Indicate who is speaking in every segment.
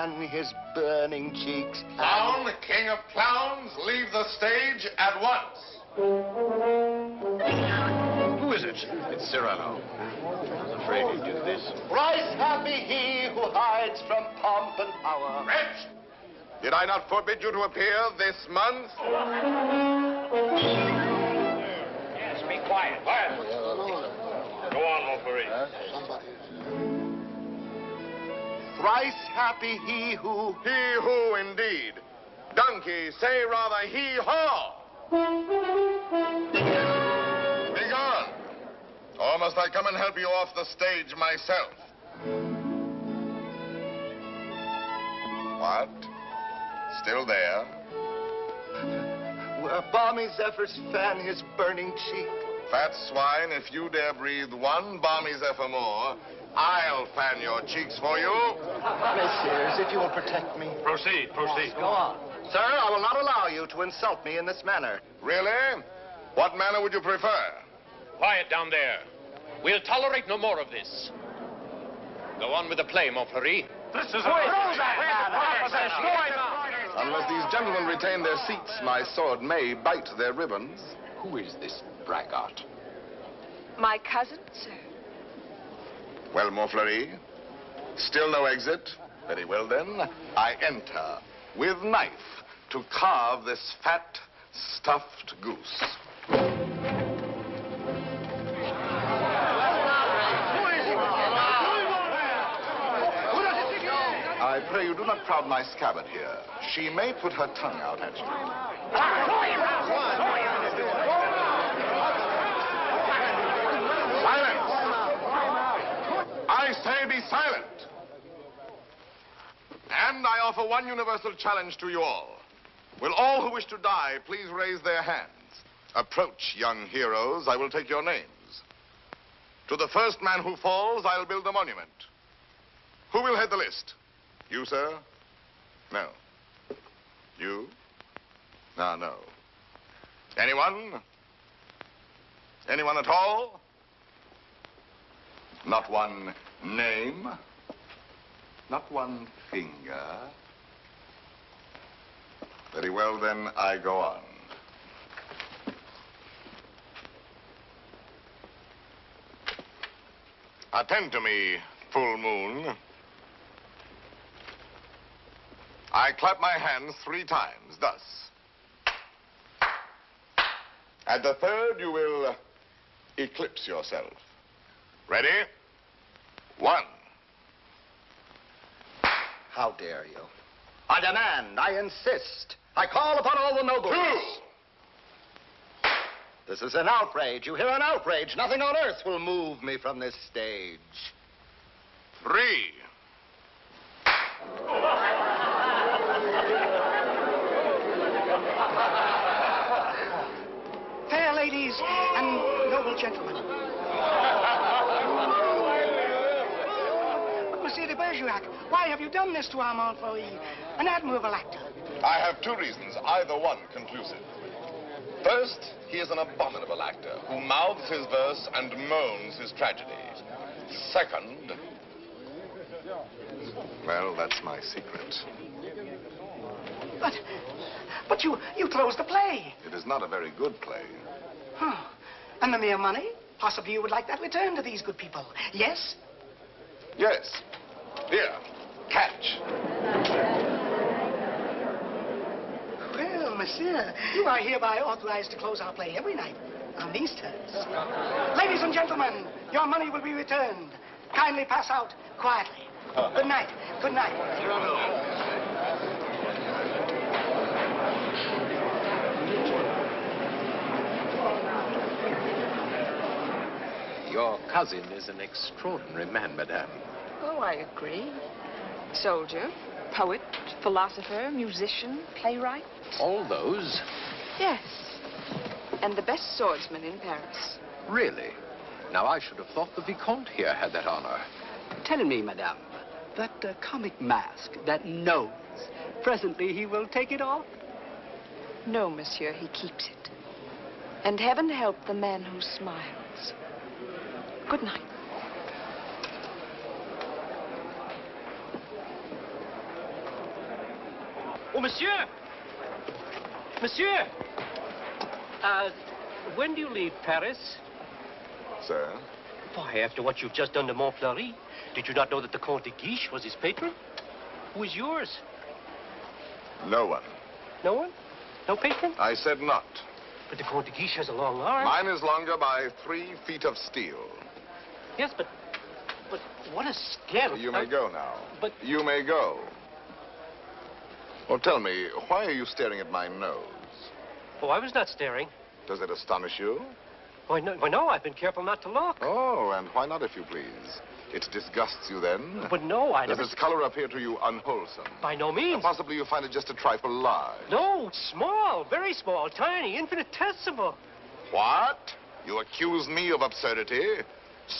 Speaker 1: fan his burning cheeks.
Speaker 2: Clown, king of clowns, leave the stage at once.
Speaker 3: Who is it? It's Cyrano. I was afraid he'd do this.
Speaker 1: Thrice happy he who hides from pomp and power.
Speaker 2: Wretch! Did I not forbid you to appear this month?
Speaker 3: Yes, be quiet. Quiet. Go on, Montfleury.
Speaker 1: Thrice happy he who...
Speaker 2: He who, indeed. Donkey, say rather he-haw. Be gone. Or must I come and help you off the stage myself? What? Still there?
Speaker 1: Where balmy zephyrs fan his burning cheek.
Speaker 2: Fat swine, if you dare breathe one balmy zephyr more, I'll fan your cheeks for you.
Speaker 1: Messieurs, if you will protect me.
Speaker 3: Proceed, proceed.
Speaker 1: Go on. Sir, I will not allow you to insult me in this manner.
Speaker 2: Really? What manner would you prefer?
Speaker 3: Quiet down there. We'll tolerate no more of this. Go on with the play, Montfleury. This is
Speaker 2: Unless these gentlemen retain their seats, my sword may bite their ribbons.
Speaker 3: Who is this braggart?
Speaker 4: My cousin, sir.
Speaker 2: Well, Montfleury, still no exit? Very well, then. I enter with knife to carve this fat, stuffed goose. I pray you do not crowd my scabbard here. She may put her tongue out at you. Silence! I say be silent. And I offer one universal challenge to you all. Will all who wish to die please raise their hands? Approach, young heroes. I will take your names. To the first man who falls, I'll build a monument. Who will head the list? You, sir? No. You? No, no. Anyone? Anyone at all? Not one name? Not one finger? Very well, then, I go on. Attend to me, full moon. I clap my hands 3 times, thus. At the third, you will eclipse yourself. Ready? 1.
Speaker 1: How dare you? I demand, I insist. I call upon all the nobles.
Speaker 2: 2.
Speaker 1: This is an outrage. You hear, an outrage. Nothing on earth will move me from this stage.
Speaker 2: 3.
Speaker 5: Fair ladies and noble gentlemen. But, Monsieur de Bergerac, why have you done this to our Montfleury, an admirable actor?
Speaker 2: I have 2 reasons, either one conclusive. First, he is an abominable actor who mouths his verse and moans his tragedy. Second, well, that's my secret.
Speaker 5: But you closed the play.
Speaker 2: It is not a very good play.
Speaker 5: Huh. And the mere money? Possibly you would like that returned to these good people. Yes?
Speaker 2: Yes. Here, catch.
Speaker 5: Well, monsieur, you are hereby authorized to close our play every night on these terms. Ladies and gentlemen, your money will be returned. Kindly pass out quietly. Good night. Good night.
Speaker 3: Your cousin is an extraordinary man, madame.
Speaker 4: Oh, I agree. Soldier, poet, philosopher, musician, playwright.
Speaker 3: All those?
Speaker 4: Yes. And the best swordsman in Paris.
Speaker 3: Really? Now, I should have thought the Vicomte here had that honor.
Speaker 6: Tell me, madame, that comic mask, that nose, presently he will take it off?
Speaker 4: No, monsieur, he keeps it. And heaven help the man who smiles. Good night.
Speaker 7: Oh, monsieur! Monsieur! When do you leave Paris?
Speaker 2: Sir?
Speaker 7: Why, after what you've just done to Montfleury, did you not know that the Comte de Guiche was his patron? Who is yours?
Speaker 2: No one.
Speaker 7: No one? No patron?
Speaker 2: I said not.
Speaker 7: But the Comte de Guiche has a long arm.
Speaker 2: Mine is longer by 3 feet of steel.
Speaker 7: Yes, but what a scandal.
Speaker 2: You may go now.
Speaker 7: But...
Speaker 2: You may go. Well, tell me, why are you staring at my nose?
Speaker 7: Oh, I was not staring.
Speaker 2: Does it astonish you?
Speaker 7: Why, no, I've been careful not to look.
Speaker 2: Oh, and why not, if you please? It disgusts you then?
Speaker 7: But no, I
Speaker 2: Does
Speaker 7: never...
Speaker 2: its color appear to you unwholesome?
Speaker 7: By no means.
Speaker 2: Possibly you find it just a trifle large.
Speaker 7: No, small, very small, tiny, infinitesimal.
Speaker 2: What? You accuse me of absurdity?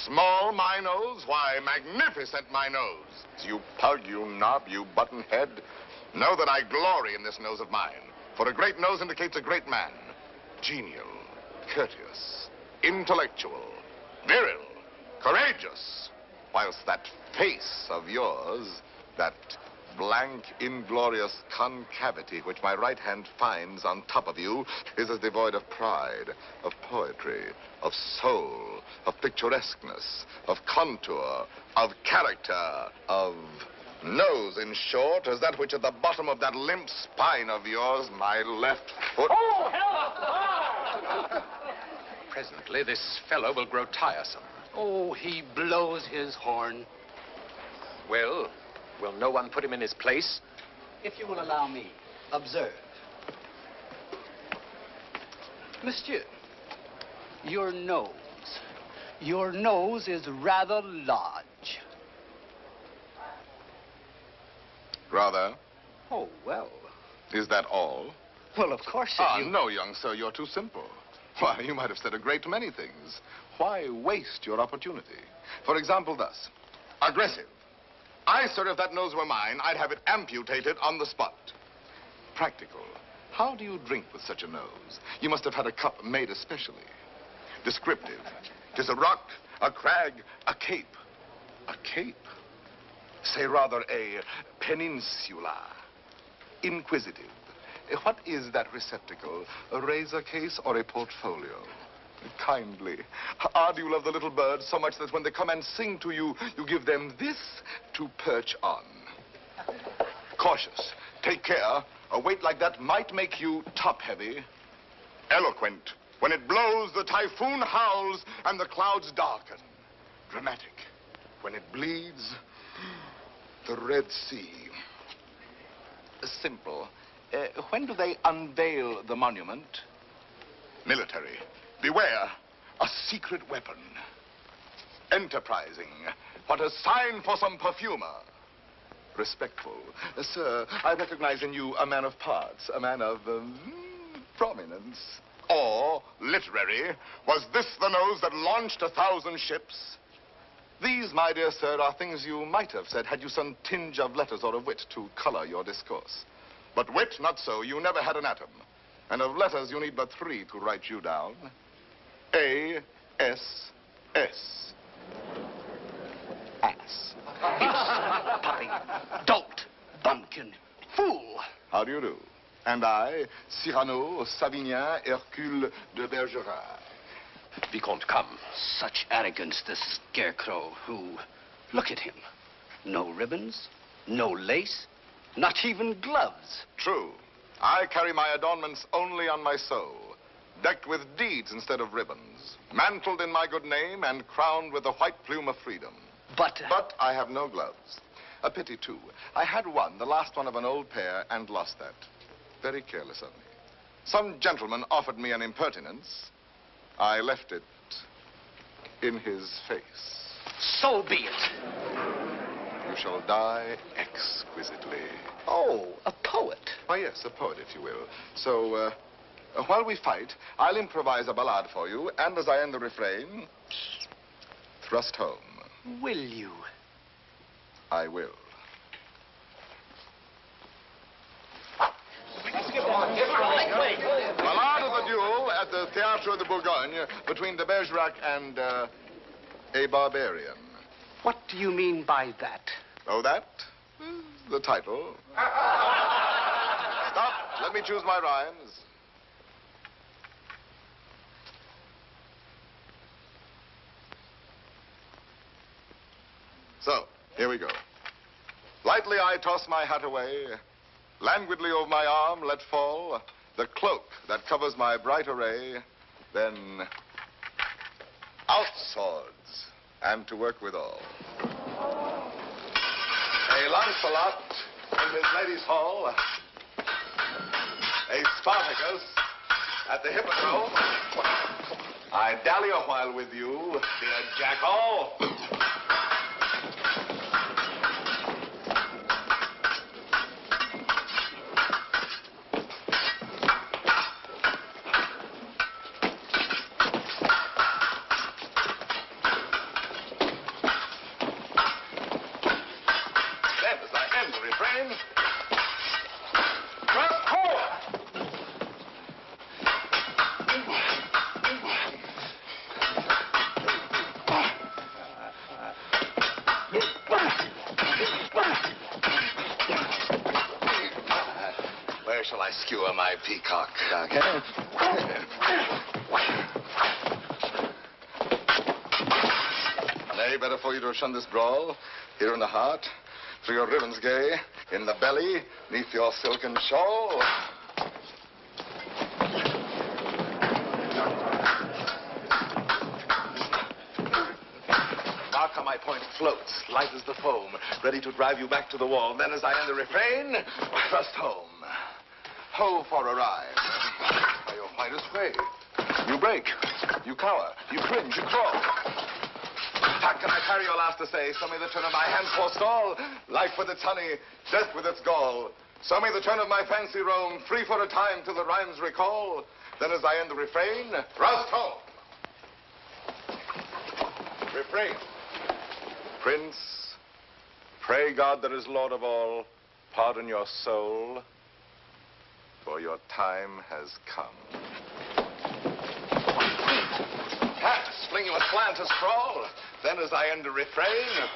Speaker 2: Small, my nose? Why, magnificent, my nose. You pug, you knob, you buttonhead. Know that I glory in this nose of mine. For a great nose indicates a great man. Genial, courteous, intellectual, viril, courageous. Whilst that face of yours, that blank, inglorious concavity which my right hand finds on top of you, is as devoid of pride, of poetry, of soul, of picturesqueness, of contour, of character, of nose, in short, as that which at the bottom of that limp spine of yours, my left foot...
Speaker 7: Oh, hell!
Speaker 3: Presently, this fellow will grow tiresome.
Speaker 6: Oh, he blows his horn.
Speaker 3: Well, will no one put him in his place?
Speaker 6: If you will allow me, observe. Monsieur, your nose is rather large.
Speaker 2: Rather?
Speaker 6: Oh, well.
Speaker 2: Is that all?
Speaker 6: Well, of course,
Speaker 2: No, young sir, you're too simple. Why, you might have said a great many things. Why waste your opportunity? For example, thus. Aggressive. Sir, if that nose were mine, I'd have it amputated on the spot. Practical. How do you drink with such a nose? You must have had a cup made especially. Descriptive. 'Tis a rock, a crag, a cape. A cape? Say rather a peninsula. Inquisitive. What is that receptacle? A razor case or a portfolio? Kindly. Do you love the little birds so much that when they come and sing to you, you give them this to perch on? Cautious. Take care. A weight like that might make you top-heavy. Eloquent. When it blows, the typhoon howls and the clouds darken. Dramatic. When it bleeds, the Red Sea. Simple. When do they unveil the monument? Military. Beware. A secret weapon. Enterprising. What a sign for some perfumer. Respectful. Sir, I recognize in you a man of parts, a man of prominence. Or, literary, was this the nose that launched 1,000 ships? These, my dear sir, are things you might have said had you some tinge of letters or of wit to color your discourse. But wit, not so. You never had an atom. And of letters, you need but 3 to write you down. A-S-S. Ass.
Speaker 6: Beast, puppy, dolt, bumpkin, fool.
Speaker 2: How do you do? And I, Cyrano, Savinien, Hercule de Bergerac.
Speaker 3: Vicomte, come.
Speaker 6: Such arrogance, this scarecrow who... Look at him. No ribbons, no lace, not even gloves.
Speaker 2: True. I carry my adornments only on my soul, decked with deeds instead of ribbons, mantled in my good name and crowned with the white plume of freedom.
Speaker 6: But
Speaker 2: I have no gloves. A pity, too. I had one, the last one of an old pair, and lost that. Very careless of me. Some gentleman offered me an impertinence. I left it in his face.
Speaker 6: So be it.
Speaker 2: You shall die exquisitely.
Speaker 6: Oh, a poet.
Speaker 2: Why, yes, a poet, if you will. So, while we fight, I'll improvise a ballade for you, and as I end the refrain, thrust home.
Speaker 6: Will you?
Speaker 2: I will. Ballade of the duel at the Théâtre de Bourgogne between de Bergerac and a barbarian.
Speaker 6: What do you mean by that?
Speaker 2: Oh, that? The title. Let me choose my rhymes. So, here we go. Lightly I toss my hat away, languidly over my arm let fall the cloak that covers my bright array, then out swords, and to work withal. A Lancelot in his lady's hall, a Spartacus at the hippodrome. I dally a while with you, dear jackal. Where shall I skewer my peacock? Nay, better for you to have shunned this brawl. Here in the heart, through your ribbons gay, in the belly, neath your silken shawl. Mark how my point floats, light as the foam, ready to drive you back to the wall. Then as I end the refrain, thrust home. Ho for a ride. By your finest way. You break, you cower, you cringe, you crawl. How can I carry your last essay? So may the turn of my hand forestall. Life with its honey, death with its gall. So may the turn of my fancy roam, free for a time till the rhymes recall. Then as I end the refrain, thrust home. Refrain. Prince, pray God that is Lord of all, pardon your soul, for your time has come. Pass, fling you aslant to sprawl. Then as I end the refrain,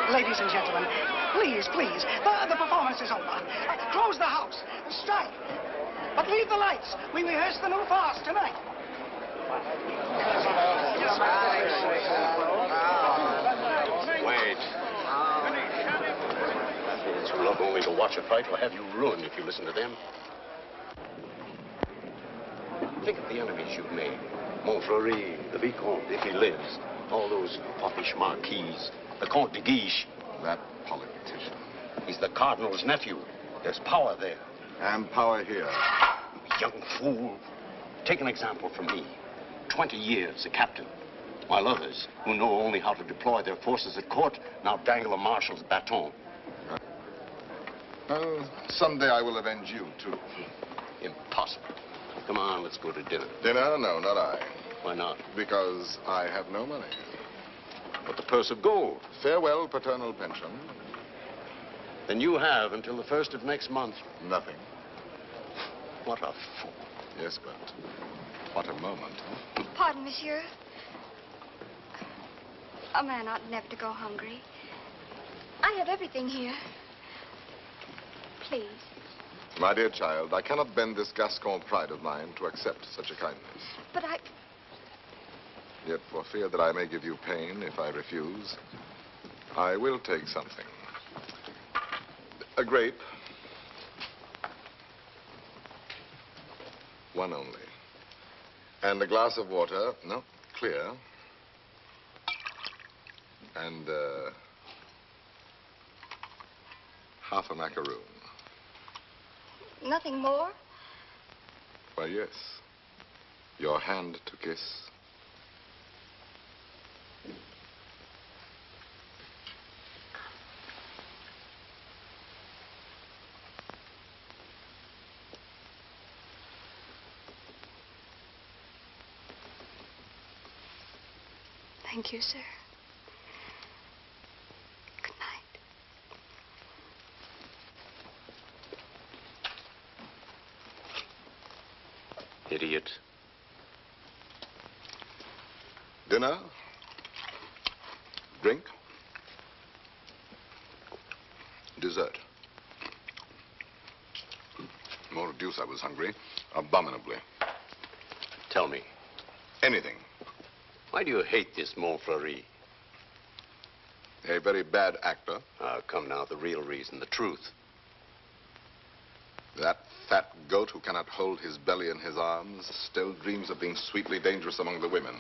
Speaker 5: Ladies and gentlemen, please, please, the performance is over. Close the house. Strike. But leave the lights. We rehearse the new farce tonight.
Speaker 7: Wait. Fools who love only to watch a fight will have you ruined if you listen to them. Think of the enemies you've made. Montfleury, the Vicomte, if he lives. All those foppish marquises. The Comte de Guiche.
Speaker 2: that politician.
Speaker 7: He's the Cardinal's nephew. There's power there.
Speaker 2: And power here.
Speaker 7: Young fool. Take an example from me. 20 years a captain. While others, who know only how to deploy their forces at court, now dangle a marshal's baton.
Speaker 2: Someday I will avenge you, too.
Speaker 7: Impossible. Come on, let's go to dinner.
Speaker 2: Dinner? No, not I.
Speaker 7: Why not?
Speaker 2: Because I have no money.
Speaker 7: But the purse of gold.
Speaker 2: Farewell, paternal pension.
Speaker 7: Then you have until the 1st of next month.
Speaker 2: Nothing.
Speaker 7: What a fool.
Speaker 2: Yes, but what a moment.
Speaker 8: Pardon, monsieur. A man ought never to go hungry. I have everything here. Please.
Speaker 2: My dear child, I cannot bend this Gascon pride of mine to accept such a kindness.
Speaker 8: But I...
Speaker 2: Yet for fear that I may give you pain if I refuse, I will take something. A grape. One only. And a glass of water, no, clear. And half a macaroon.
Speaker 8: Nothing more?
Speaker 2: Why, yes. Your hand to kiss.
Speaker 8: Thank you, sir. Good night.
Speaker 7: Idiot.
Speaker 2: Dinner? Drink? Dessert? More deuce, I was hungry. Abominably.
Speaker 7: Tell me,
Speaker 2: Anything.
Speaker 7: why do you hate this Montfleury?
Speaker 2: A very bad actor.
Speaker 7: Come now, the real reason, the truth.
Speaker 2: That fat goat who cannot hold his belly in his arms still dreams of being sweetly dangerous among the women.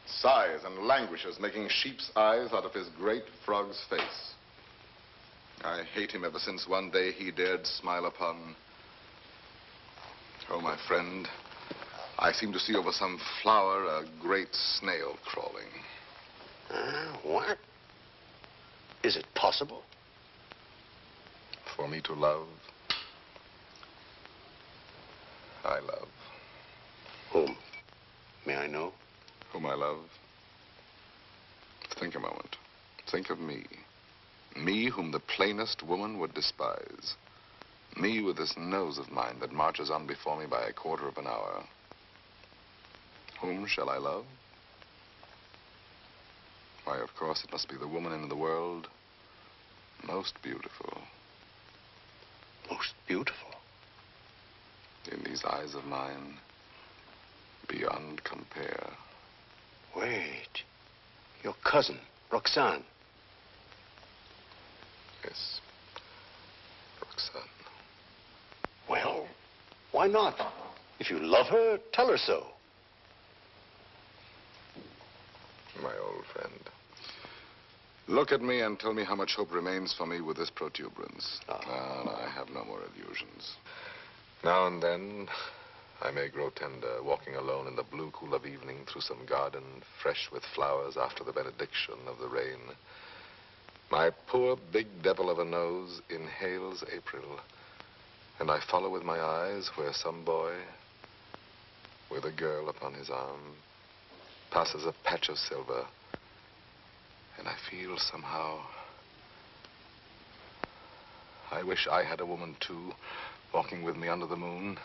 Speaker 2: Sighs and languishes, making sheep's eyes out of his great frog's face. I hate him ever since one day he dared smile upon... Oh, my friend, I seem to see over some flower a great snail crawling.
Speaker 7: What? Is it possible?
Speaker 2: For me to love, I love.
Speaker 7: Whom? May I know?
Speaker 2: Whom I love. Think a moment. Think of me. Me whom the plainest woman would despise. Me with this nose of mine that marches on before me by a quarter of an hour. Whom shall I love? Why, of course, it must be the woman in the world most beautiful.
Speaker 7: Most beautiful?
Speaker 2: In these eyes of mine, beyond compare.
Speaker 7: Wait. Your cousin, Roxane.
Speaker 2: Yes, Roxane.
Speaker 7: Well, why not? If you love her, tell her so.
Speaker 2: My old friend. Look at me and tell me how much hope remains for me with this protuberance. No, I have no more illusions. Now and then, I may grow tender, walking alone in the blue cool of evening through some garden fresh with flowers after the benediction of the rain. My poor big devil of a nose inhales April, and I follow with my eyes where some boy, with a girl upon his arm, passes a patch of silver, and I feel somehow, I wish I had a woman too, walking with me under the moon,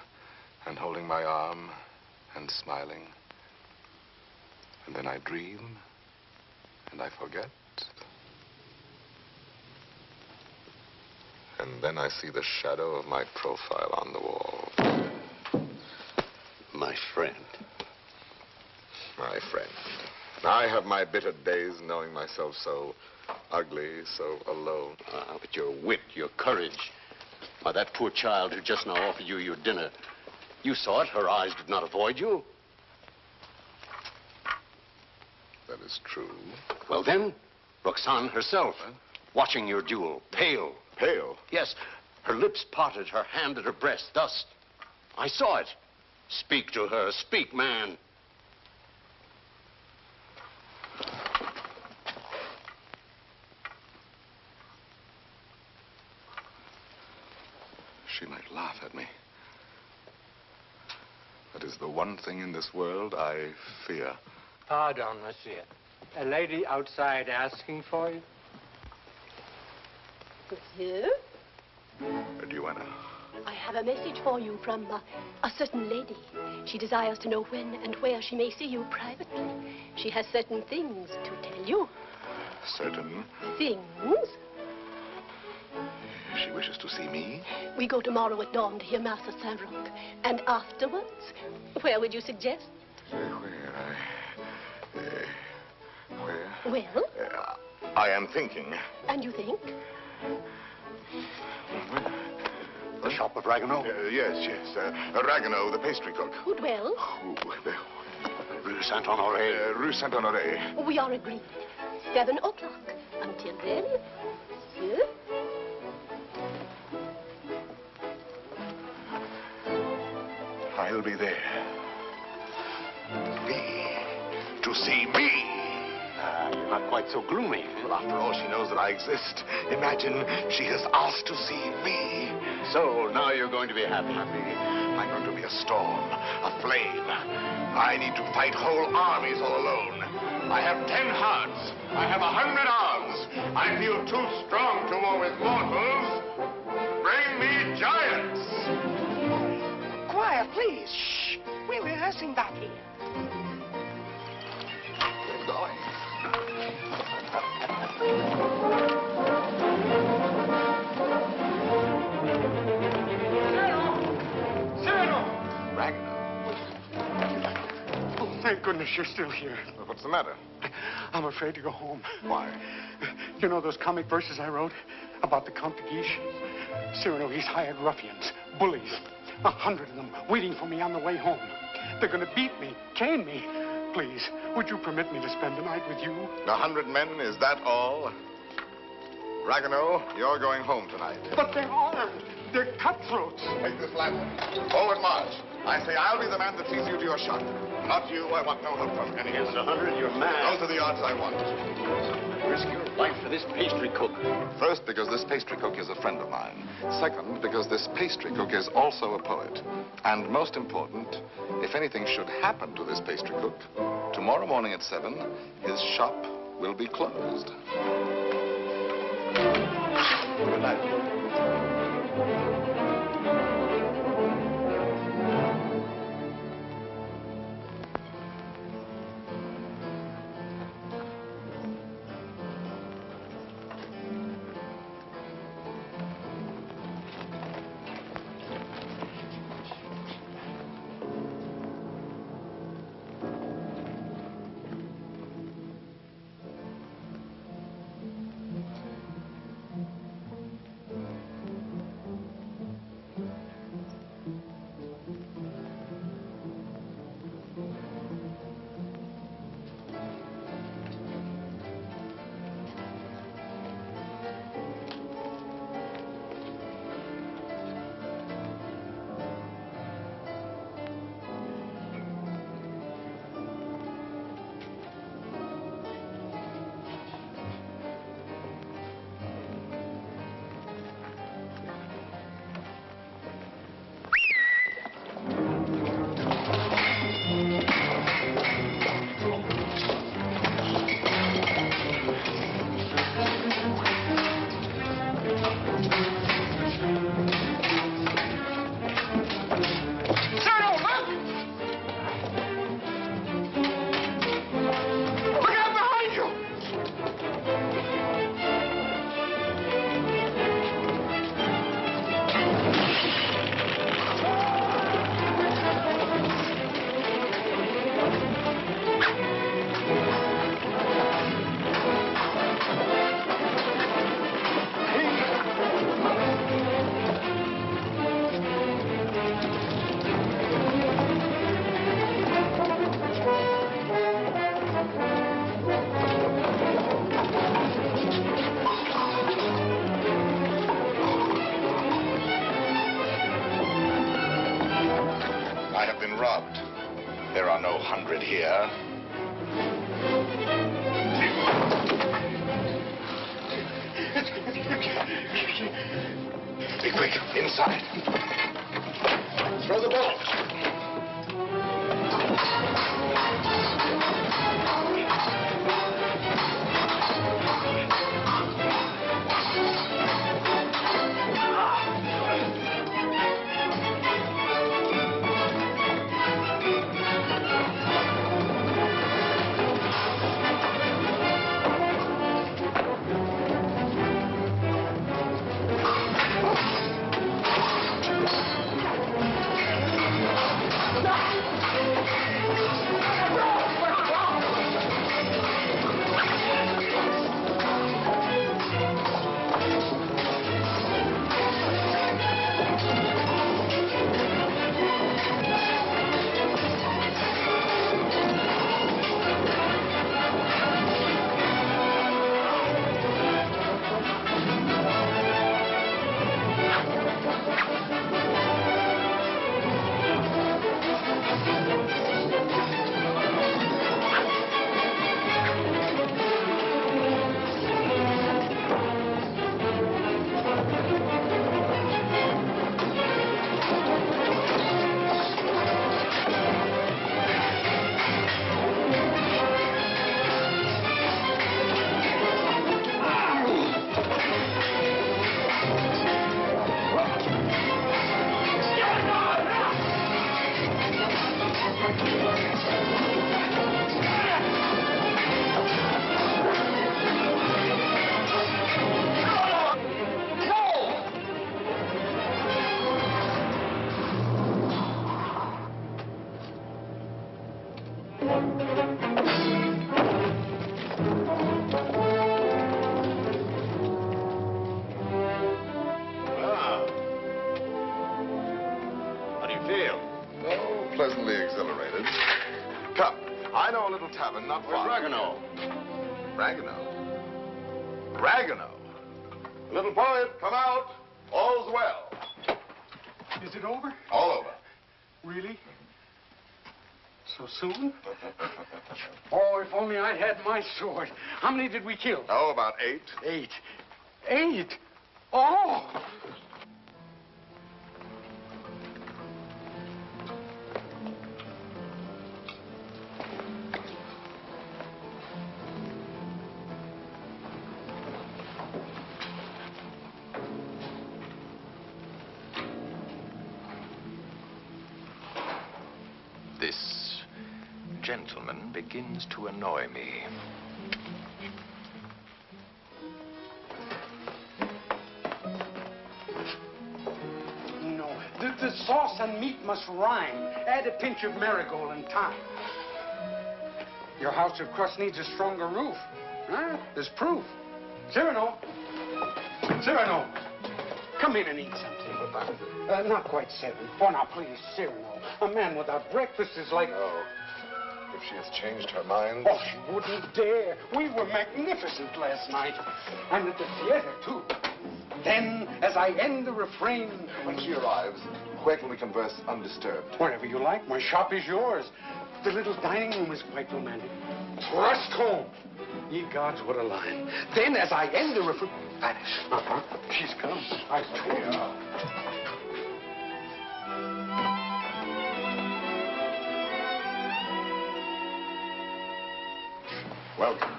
Speaker 2: and holding my arm, and smiling. And then I dream, and I forget. And then I see the shadow of my profile on the wall.
Speaker 7: My friend.
Speaker 2: My friend. I have my bitter days knowing myself so ugly, so alone.
Speaker 7: But your wit, your courage. Why, that poor child who just now offered you your dinner. You saw it. Her eyes did not avoid you.
Speaker 2: That is true.
Speaker 7: Well, then, Roxane herself, watching your duel, pale.
Speaker 2: Pale?
Speaker 7: Yes, her lips parted, her hand at her breast, thus. I saw it. Speak to her. Speak, man.
Speaker 2: She might laugh at me. That is the one thing in this world I fear.
Speaker 9: Pardon, monsieur. A lady outside asking for you?
Speaker 10: Monsieur,
Speaker 2: Duenna.
Speaker 10: I have a message for you from a certain lady. She desires to know when and where she may see you privately. She has certain things to tell you.
Speaker 2: Certain?
Speaker 10: Things?
Speaker 2: She wishes to see me?
Speaker 10: We go tomorrow at dawn to hear Mass at Saint-Roch. And afterwards, where would you suggest?
Speaker 2: Where? Where?
Speaker 10: Well?
Speaker 2: I am thinking.
Speaker 10: And you think?
Speaker 7: The shop of Ragueneau?
Speaker 2: Yes. Ragueneau, the pastry cook.
Speaker 10: Who dwells?
Speaker 7: Rue Saint-Honoré.
Speaker 2: Rue Saint-Honoré.
Speaker 10: We are agreed. 7 o'clock. Until then, monsieur.
Speaker 2: I'll be there. To see me.
Speaker 7: You're not quite so gloomy.
Speaker 2: Well, after all, she knows that I exist. Imagine she has asked to see me.
Speaker 7: So now you're going to be happy.
Speaker 2: I'm going to be a storm, a flame. I need to fight whole armies all alone. I have 10 hearts. I have 100 arms. I feel too strong to war with mortals. Bring me giants.
Speaker 5: Quiet, please. Shh. We're rehearsing back here.
Speaker 2: Get going.
Speaker 9: Cyrano!
Speaker 2: Ragnar.
Speaker 9: Oh, thank goodness you're still here.
Speaker 2: Well, what's the matter?
Speaker 9: I'm afraid to go home.
Speaker 2: Why?
Speaker 9: You know those comic verses I wrote about the Count de Guiche? Cyrano, he's hired ruffians, bullies, 100 of them, waiting for me on the way home. They're going to beat me, cane me. Please, would you permit me to spend the night with you?
Speaker 2: 100 men, is that all? Ragnar, you're going home tonight.
Speaker 9: But they're armed. They're cutthroats.
Speaker 2: Take this lantern. Forward march. I say I'll be the man that sees you to your shot. Not you. I want no help from any of
Speaker 7: Against
Speaker 2: you.
Speaker 7: 100, you're mad.
Speaker 2: Those are the odds I want.
Speaker 7: Risk your life for this pastry cook.
Speaker 2: First, because this pastry cook is a friend of mine. Second, because this pastry cook is also a poet. And most important, if anything should happen to this pastry cook, tomorrow morning at 7, his shop will be closed. Good night. Robbed. There are no 100 here. Be quick, inside. Throw the ball. feel? Oh, pleasantly exhilarated. Come, I know a little tavern not far.
Speaker 7: Where's Ragueneau?
Speaker 2: Ragueneau? Ragueneau? Little poet, come out. All's well.
Speaker 9: Is it over?
Speaker 2: All over.
Speaker 9: Really? So soon? Oh, if only I'd had my sword. How many did we kill?
Speaker 2: Oh, about 8.
Speaker 9: 8. 8? Oh!
Speaker 3: This gentleman begins to annoy me.
Speaker 9: No, the sauce and meat must rhyme. Add a pinch of marigold and thyme. Your house of crust needs a stronger roof. Huh? There's proof. Cyrano! Cyrano! Come in and eat something. Not quite 7. Oh, now, please, Cyrano. A man without breakfast is like...
Speaker 2: Oh, if she has changed her mind.
Speaker 9: Oh, she wouldn't dare. We were magnificent last night. And at the theater, too. Then, as I end the refrain...
Speaker 2: When she arrives, where can we converse undisturbed?
Speaker 9: Wherever you like. My shop is yours. The little dining room is quite romantic. Thrust home. Ye gods, what a line. Then, as I end the refrain... Vanish. She's come. I told you.
Speaker 2: Welcome.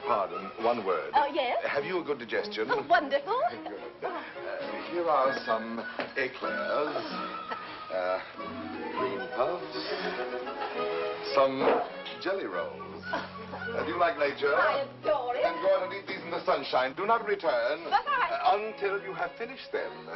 Speaker 2: Pardon, one word.
Speaker 10: Oh, yes?
Speaker 2: Have you a good digestion?
Speaker 10: Oh, wonderful.
Speaker 2: Good. Here are some eclairs, cream puffs, some jelly rolls. Do you like nature?
Speaker 10: I adore it.
Speaker 2: Then go out and eat these in the sunshine. Do not return
Speaker 10: But
Speaker 2: until you have finished them.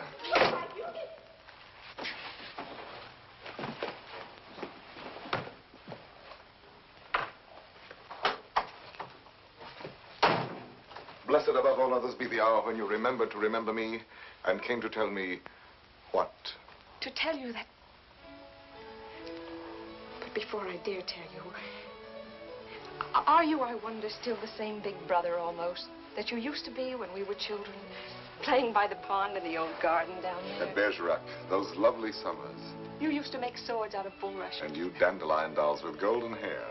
Speaker 2: Blessed above all others be the hour when you remembered to remember me and came to tell me what?
Speaker 4: To tell you that... But before I dare tell you... Are you, I wonder, still the same big brother almost that you used to be when we were children, playing by the pond in the old garden down there?
Speaker 2: At Bergerac, those lovely summers.
Speaker 4: You used to make swords out of bulrush.
Speaker 2: And you dandelion dolls with golden hair.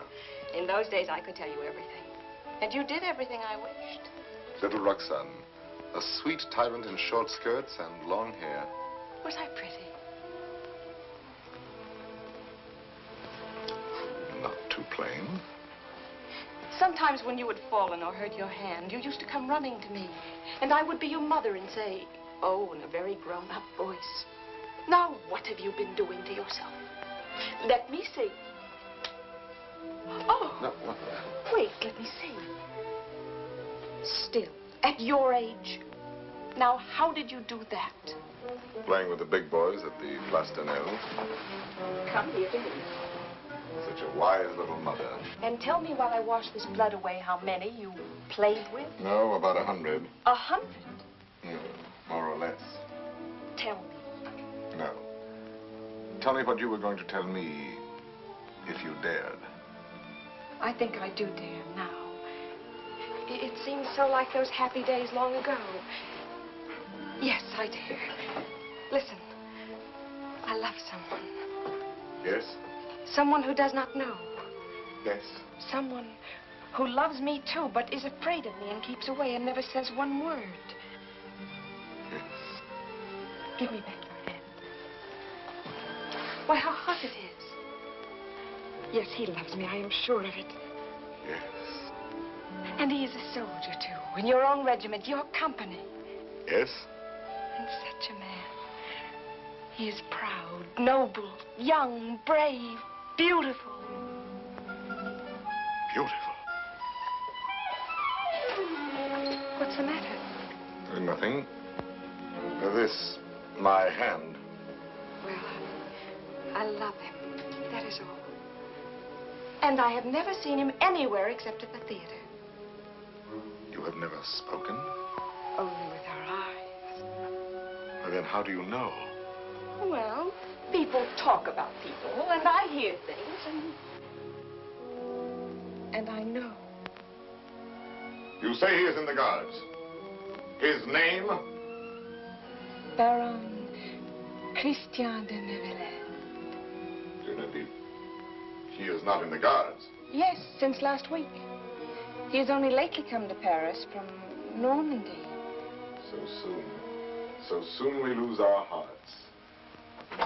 Speaker 4: In those days, I could tell you everything. And you did everything I wished.
Speaker 2: Little Roxane, a sweet tyrant in short skirts and long hair.
Speaker 4: Was I pretty?
Speaker 2: Not too plain.
Speaker 4: Sometimes when you had fallen or hurt your hand, you used to come running to me. And I would be your mother and say, oh, in a very grown-up voice, now what have you been doing to yourself? Let me see. Oh.
Speaker 2: No.
Speaker 4: Wait, let me see. Still, at your age. Now, how did you do that?
Speaker 2: Playing with the big boys at the Place d'Anel.
Speaker 4: Come here to me.
Speaker 2: Such a wise little mother.
Speaker 4: And tell me while I wash this blood away how many you played with.
Speaker 2: No, about 100.
Speaker 4: 100?
Speaker 2: More or less.
Speaker 4: Tell me.
Speaker 2: No. Tell me what you were going to tell me if you dared.
Speaker 4: I think I do dare now. It seems so like those happy days long ago. Yes, I dare. Listen, I love someone.
Speaker 2: Yes?
Speaker 4: Someone who does not know.
Speaker 2: Yes.
Speaker 4: Someone who loves me too, but is afraid of me and keeps away and never says one word.
Speaker 2: Yes.
Speaker 4: Give me back your hand. Why, how hot it is. Yes, he loves me, I am sure of it.
Speaker 2: Yes.
Speaker 4: And he is a soldier, too, in your own regiment, your company.
Speaker 2: Yes?
Speaker 4: And such a man. He is proud, noble, young, brave, beautiful.
Speaker 2: Beautiful.
Speaker 4: What's the matter?
Speaker 2: Nothing. This, my hand.
Speaker 4: Well, I love him. That is all. And I have never seen him anywhere except at the theater.
Speaker 2: You have never spoken?
Speaker 4: Only with our eyes.
Speaker 2: Well, then how do you know?
Speaker 4: Well, people talk about people, and I hear things, and I know.
Speaker 2: You say he is in the guards. His name?
Speaker 4: Baron Christian de Neuvillette.
Speaker 2: He is not in the guards.
Speaker 4: Yes, since last week. He has only lately come to Paris from Normandy.
Speaker 2: So soon. So soon we lose our hearts.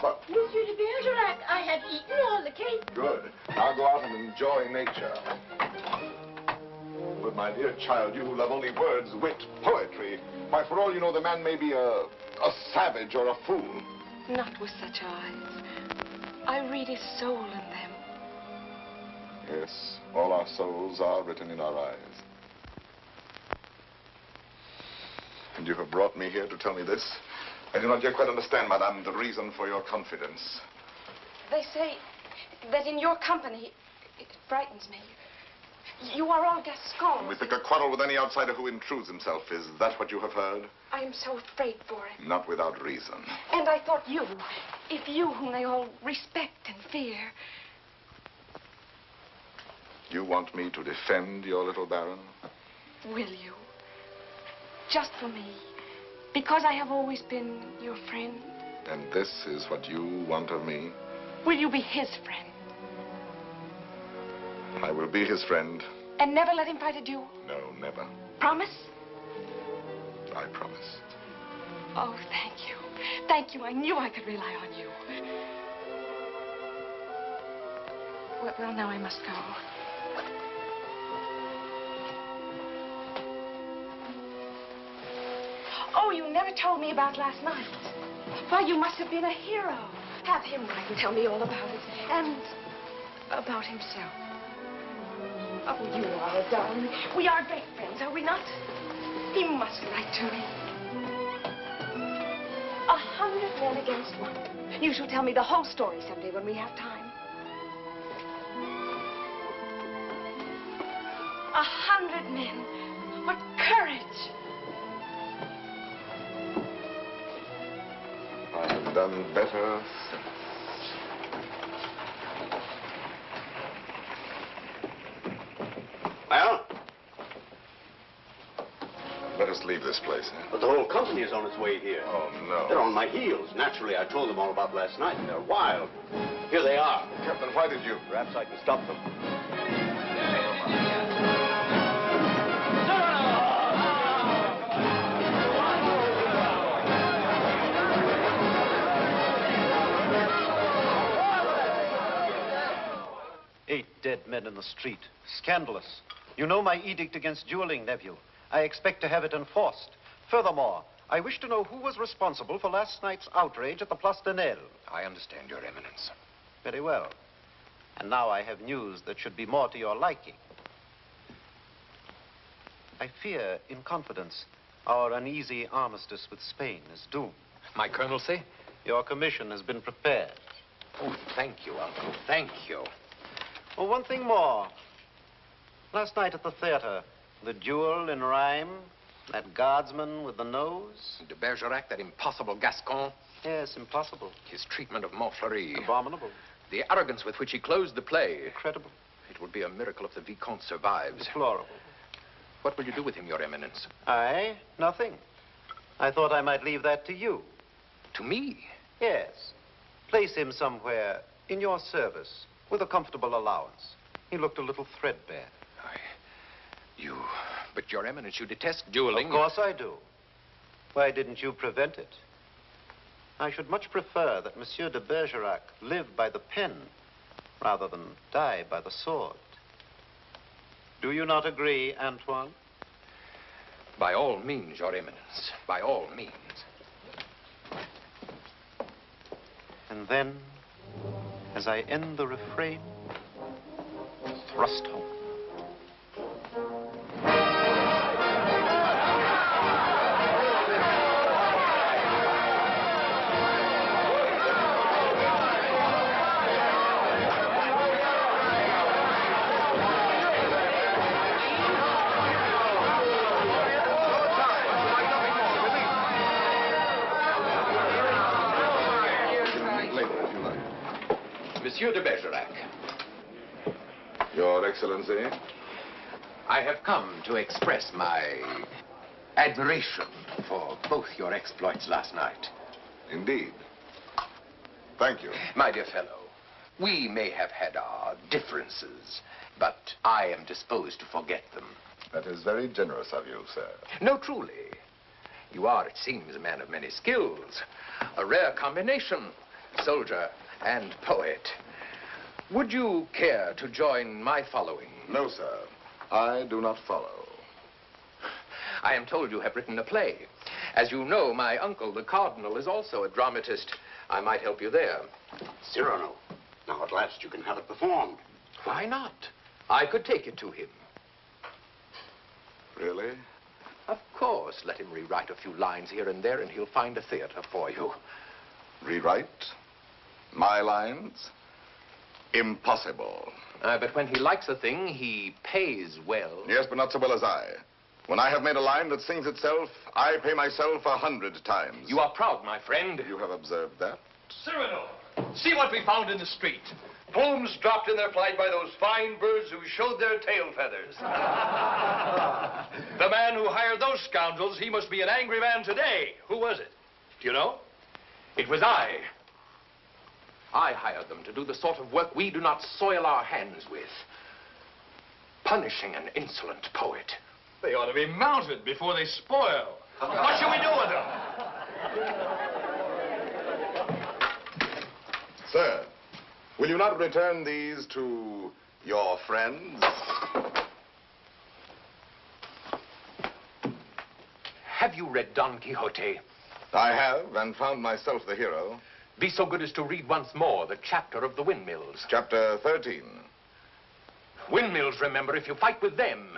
Speaker 2: But
Speaker 10: Monsieur de Bergerac, I have eaten all the cake.
Speaker 2: good. Now go out and enjoy nature. But my dear child, you who love only words, wit, poetry, why, for all you know, the man may be a savage or a fool.
Speaker 4: Not with such eyes. I read his soul in them.
Speaker 2: Yes, all our souls are written in our eyes. And you have brought me here to tell me this? I do not yet quite understand, madame, the reason for your confidence.
Speaker 4: They say that in your company, it frightens me. You are all Gascons.
Speaker 2: We pick a quarrel with any outsider who intrudes himself. Is that what you have heard?
Speaker 4: I am so afraid for it.
Speaker 2: Not without reason.
Speaker 4: And I thought you, if you whom they all respect and fear.
Speaker 2: You want me to defend your little baron?
Speaker 4: Will you? Just for me. Because I have always been your friend.
Speaker 2: And this is what you want of me?
Speaker 4: Will you be his friend?
Speaker 2: I will be his friend.
Speaker 4: And never let him fight a duel?
Speaker 2: No, never.
Speaker 4: Promise?
Speaker 2: I promise.
Speaker 4: Oh, thank you. Thank you. I knew I could rely on you. Well, now I must go. Oh, you never told me about last night. Why, you must have been a hero. Have him write and tell me all about it. And about himself. Oh, you are a darling. We are great friends, are we not? He must write to me. 100 men against one. You shall tell me the whole story someday when we have time. 100 men. What courage!
Speaker 2: I have done better since.
Speaker 7: Well?
Speaker 2: Let us leave this place, eh?
Speaker 7: But the whole company is on its way here.
Speaker 2: Oh, no.
Speaker 7: They're on my heels. Naturally, I told them all about last night, and they're wild. Here they are.
Speaker 2: Captain, why did you?
Speaker 7: Perhaps I can stop them.
Speaker 11: Dead men in the street. Scandalous. You know my edict against dueling, nephew. I expect to have it enforced. Furthermore, I wish to know who was responsible for last night's outrage at the Place de Nel.
Speaker 3: I understand, Your Eminence.
Speaker 11: Very well. And now I have news that should be more to your liking. I fear, in confidence, our uneasy armistice with Spain is doomed.
Speaker 3: My colonelcy?
Speaker 11: Your commission has been prepared.
Speaker 3: Oh, thank you, Uncle. Thank you.
Speaker 11: Oh, one thing more. Last night at the theater, the duel in rhyme, that guardsman with the nose.
Speaker 3: De Bergerac, that impossible Gascon.
Speaker 11: Yes, impossible.
Speaker 3: His treatment of Montfleury.
Speaker 11: Abominable.
Speaker 3: The arrogance with which he closed the play.
Speaker 11: Incredible.
Speaker 3: It would be a miracle if the Vicomte survives.
Speaker 11: Deplorable.
Speaker 3: What will you do with him, Your Eminence?
Speaker 11: I? Nothing. I thought I might leave that to you.
Speaker 3: To me?
Speaker 11: Yes. Place him somewhere in your service with a comfortable allowance. He looked a little threadbare.
Speaker 3: But Your Eminence, you detest dueling.
Speaker 11: Of course I do. Why didn't you prevent it? I should much prefer that Monsieur de Bergerac live by the pen rather than die by the sword. Do you not agree, Antoine?
Speaker 3: By all means, Your Eminence. By all means.
Speaker 11: And then, as I end the refrain, thrust home.
Speaker 3: Monsieur de Bergerac.
Speaker 2: Your Excellency.
Speaker 3: I have come to express my admiration for both your exploits last night.
Speaker 2: Indeed. Thank you.
Speaker 3: My dear fellow, we may have had our differences, but I am disposed to forget them.
Speaker 2: That is very generous of you, sir.
Speaker 3: No, truly. You are, it seems, a man of many skills. A rare combination, soldier and poet. Would you care to join my following?
Speaker 2: No, sir. I do not follow.
Speaker 3: I am told you have written a play. As you know, my uncle, the Cardinal, is also a dramatist. I might help you there.
Speaker 7: Cyrano, now at last you can have it performed.
Speaker 3: Why not? I could take it to him.
Speaker 2: Really?
Speaker 3: Of course. Let him rewrite a few lines here and there, and he'll find a theater for you.
Speaker 2: Rewrite? My lines? Impossible.
Speaker 3: But when he likes a thing, he pays well.
Speaker 2: Yes, but not so well as I. When I have made a line that sings itself, I pay myself 100 times.
Speaker 3: You are proud, my friend.
Speaker 2: You have observed that?
Speaker 12: Cyrano, see what we found in the street. Plumes dropped in their flight by those fine birds who showed their tail feathers. The man who hired those scoundrels, he must be an angry man today. Who was it? Do you know?
Speaker 3: It was I. I hired them to do the sort of work we do not soil our hands with. Punishing an insolent poet.
Speaker 12: They ought to be mounted before they spoil. What shall we do with them?
Speaker 2: Sir, will you not return these to your friends?
Speaker 3: Have you read Don Quixote?
Speaker 2: I have, and found myself the hero.
Speaker 3: Be so good as to read once more the chapter of the windmills.
Speaker 2: Chapter 13.
Speaker 3: Windmills, remember, if you fight with them,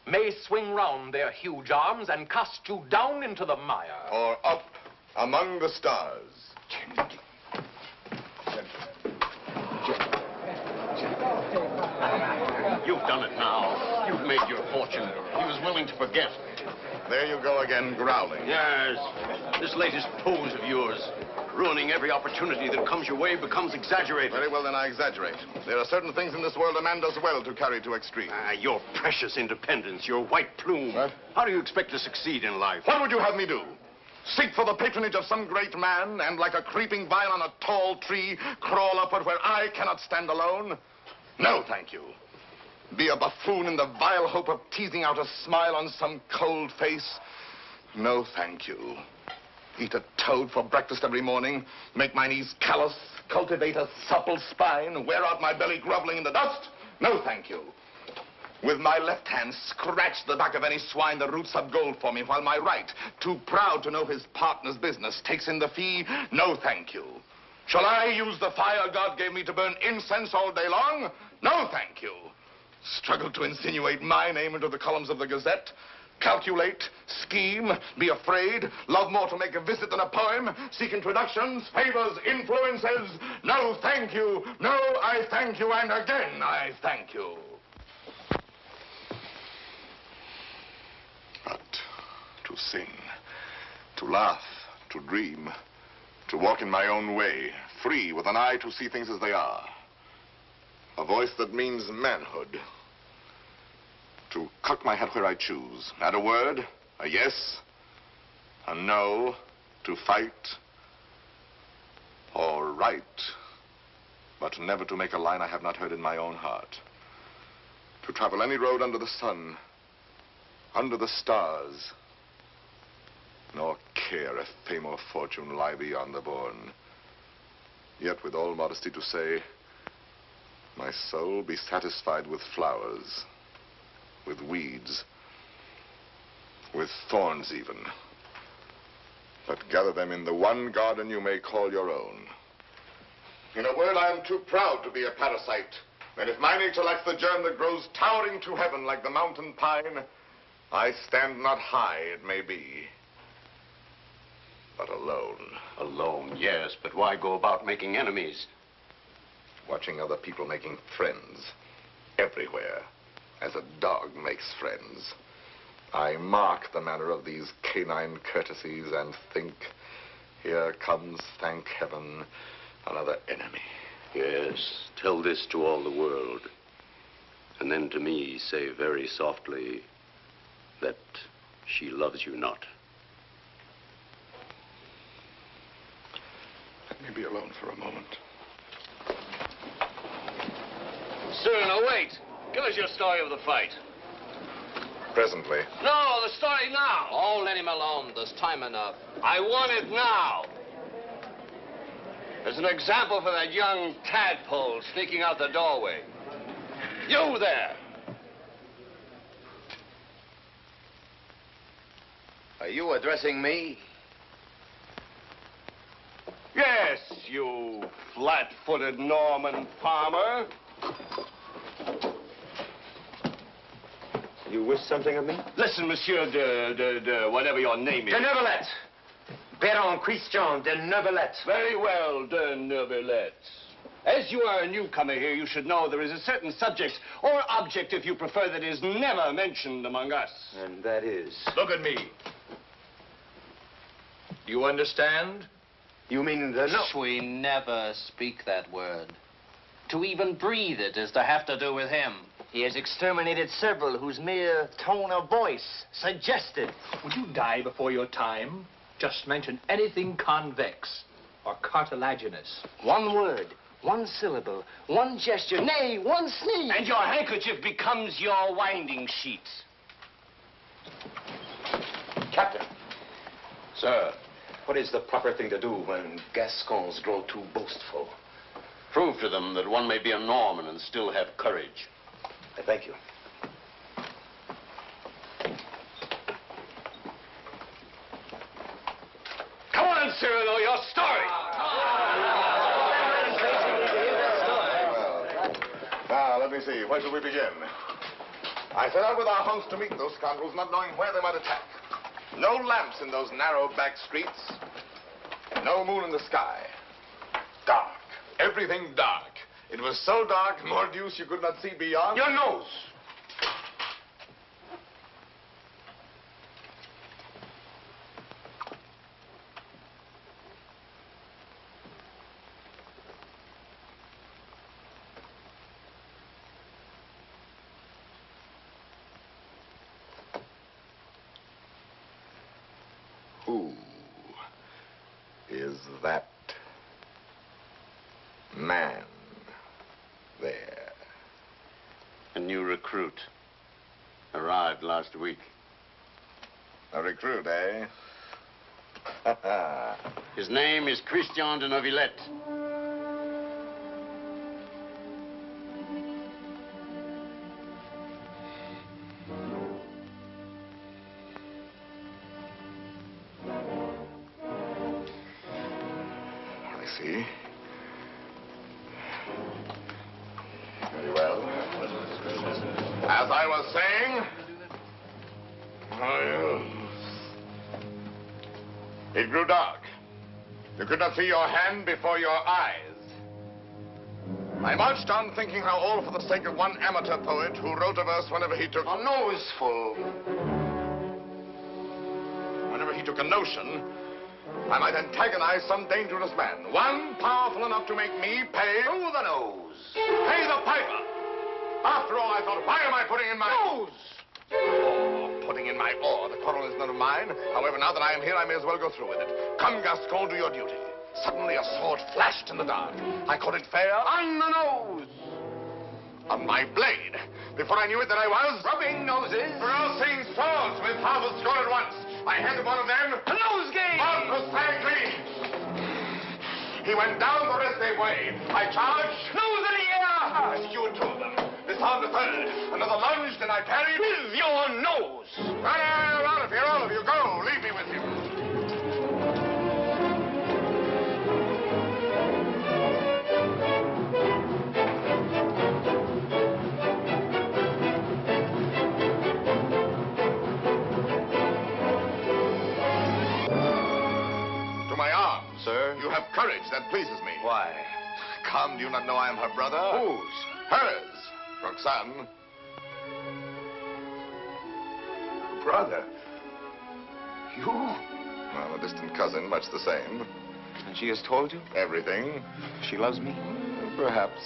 Speaker 3: may swing round their huge arms and cast you down into the mire.
Speaker 2: Or up among the stars.
Speaker 7: You've done it now. You've made your fortune. He was willing to forget.
Speaker 2: There you go again, growling.
Speaker 7: Yes. This latest pose of yours, ruining every opportunity that comes your way, becomes exaggerated.
Speaker 2: Very well, then I exaggerate. There are certain things in this world a man does well to carry to extreme.
Speaker 7: Your precious independence, your white plume.
Speaker 2: What?
Speaker 7: How do you expect to succeed in life?
Speaker 2: What would you have me do? Seek for the patronage of some great man and, like a creeping vine on a tall tree, crawl upward where I cannot stand alone? No, thank you. Be a buffoon in the vile hope of teasing out a smile on some cold face? No, thank you. Eat a toad for breakfast every morning, make my knees callous, cultivate a supple spine, wear out my belly groveling in the dust? No, thank you. With my left hand, scratch the back of any swine that roots up gold for me, while my right, too proud to know his partner's business, takes in the fee? No, thank you. Shall I use the fire God gave me to burn incense all day long? No, thank you. Struggle to insinuate my name into the columns of the Gazette? Calculate, scheme, be afraid, love more to make a visit than a poem, seek introductions, favors, influences? No, thank you. No, I thank you, and again I thank you. But to sing, to laugh, to dream, to walk in my own way, free, with an eye to see things as they are. A voice that means manhood. To cock my head where I choose. Add a word, a yes, a no, to fight or write, but never to make a line I have not heard in my own heart. To travel any road under the sun, under the stars, nor care if fame or fortune lie beyond the bourne. Yet with all modesty to say, my soul be satisfied with flowers, with weeds, with thorns even. But gather them in the one garden you may call your own. In a word, I am too proud to be a parasite. And if my nature lacks the germ that grows towering to heaven like the mountain pine, I stand not high, it may be, but alone.
Speaker 7: Alone, yes, but why go about making enemies?
Speaker 2: Watching other people making friends everywhere, as a dog makes friends. I mark the manner of these canine courtesies and think, here comes, thank heaven, another enemy.
Speaker 7: Yes, tell this to all the world. And then to me say very softly that she loves you not.
Speaker 2: Let me be alone for a moment.
Speaker 12: Cyrano, wait. Give us your story of the fight.
Speaker 2: Presently.
Speaker 12: No, the story now.
Speaker 3: Oh, let him alone. There's time enough.
Speaker 12: I want it now. As an example for that young tadpole sneaking out the doorway. You there.
Speaker 1: Are you addressing me?
Speaker 12: Yes, you flat-footed Norman farmer.
Speaker 11: You wish something of me?
Speaker 12: Listen, Monsieur de whatever your name is.
Speaker 11: De Neuvillette. Baron Christian de Neuvillette.
Speaker 12: Very well, de Neuvillette. As you are a newcomer here, you should know there is a certain subject, or object, if you prefer, that is never mentioned among us.
Speaker 11: And that is?
Speaker 12: Look at me. Do you understand?
Speaker 11: You mean the no?
Speaker 3: We never speak that word. To even breathe it is to have to do with him.
Speaker 13: He has exterminated several whose mere tone of voice suggested.
Speaker 12: Would you die before your time? Just mention anything convex or cartilaginous.
Speaker 13: One word, one syllable, one gesture, nay, one sneeze.
Speaker 12: And your handkerchief becomes your winding sheet.
Speaker 11: Captain.
Speaker 3: Sir.
Speaker 11: What is the proper thing to do when Gascons grow too boastful?
Speaker 7: Prove to them that one may be a Norman and still have courage.
Speaker 11: I thank you.
Speaker 12: Come on, Cyrano, your story.
Speaker 2: Now, let me see. Where shall we begin? I set out with our host to meet those scoundrels, not knowing where they might attack. No lamps in those narrow back streets. No moon in the sky. Dark. Everything dark. It was so dark, mordius, you could not see beyond.
Speaker 12: Your nose.
Speaker 2: Who is that man there?
Speaker 7: A new recruit. Arrived last week.
Speaker 2: A recruit, eh?
Speaker 7: His name is Christian de Neuvillette.
Speaker 2: I see. Very well. As I was saying, it grew dark. You could not see your hand before your eyes. I marched on thinking how all for the sake of one amateur poet who wrote a verse whenever he took a noseful. Whenever he took a notion, I might antagonize some dangerous man. One powerful enough to make me pay through the nose. Pay the piper. After all, I thought, why am I putting in my nose? Oh, putting in my oar. The quarrel is none of mine. However, now that I am here, I may as well go through with it. Come, Gascon, do your duty. Suddenly, a sword flashed in the dark. I caught it fair on the nose. On my blade. Before I knew it, there I was rubbing noses. Crossing swords with half a score at once. I handed one of them a nosegay. Marcus Sanctuary. He went down the restive way. I charged. Nose in the air. I secured two of them. Disarmed the third. Another lunge, then I parried with your nose. Well, out of here, all of you. Go. Leave me with him.
Speaker 11: Sir?
Speaker 2: You have courage. That pleases me.
Speaker 11: Why?
Speaker 2: Come, do you not know I am her brother?
Speaker 11: Whose?
Speaker 2: Hers. Roxane.
Speaker 11: Brother. You?
Speaker 2: Well, a distant cousin, much the same.
Speaker 11: And she has told you?
Speaker 2: Everything.
Speaker 11: She loves me?
Speaker 14: Perhaps.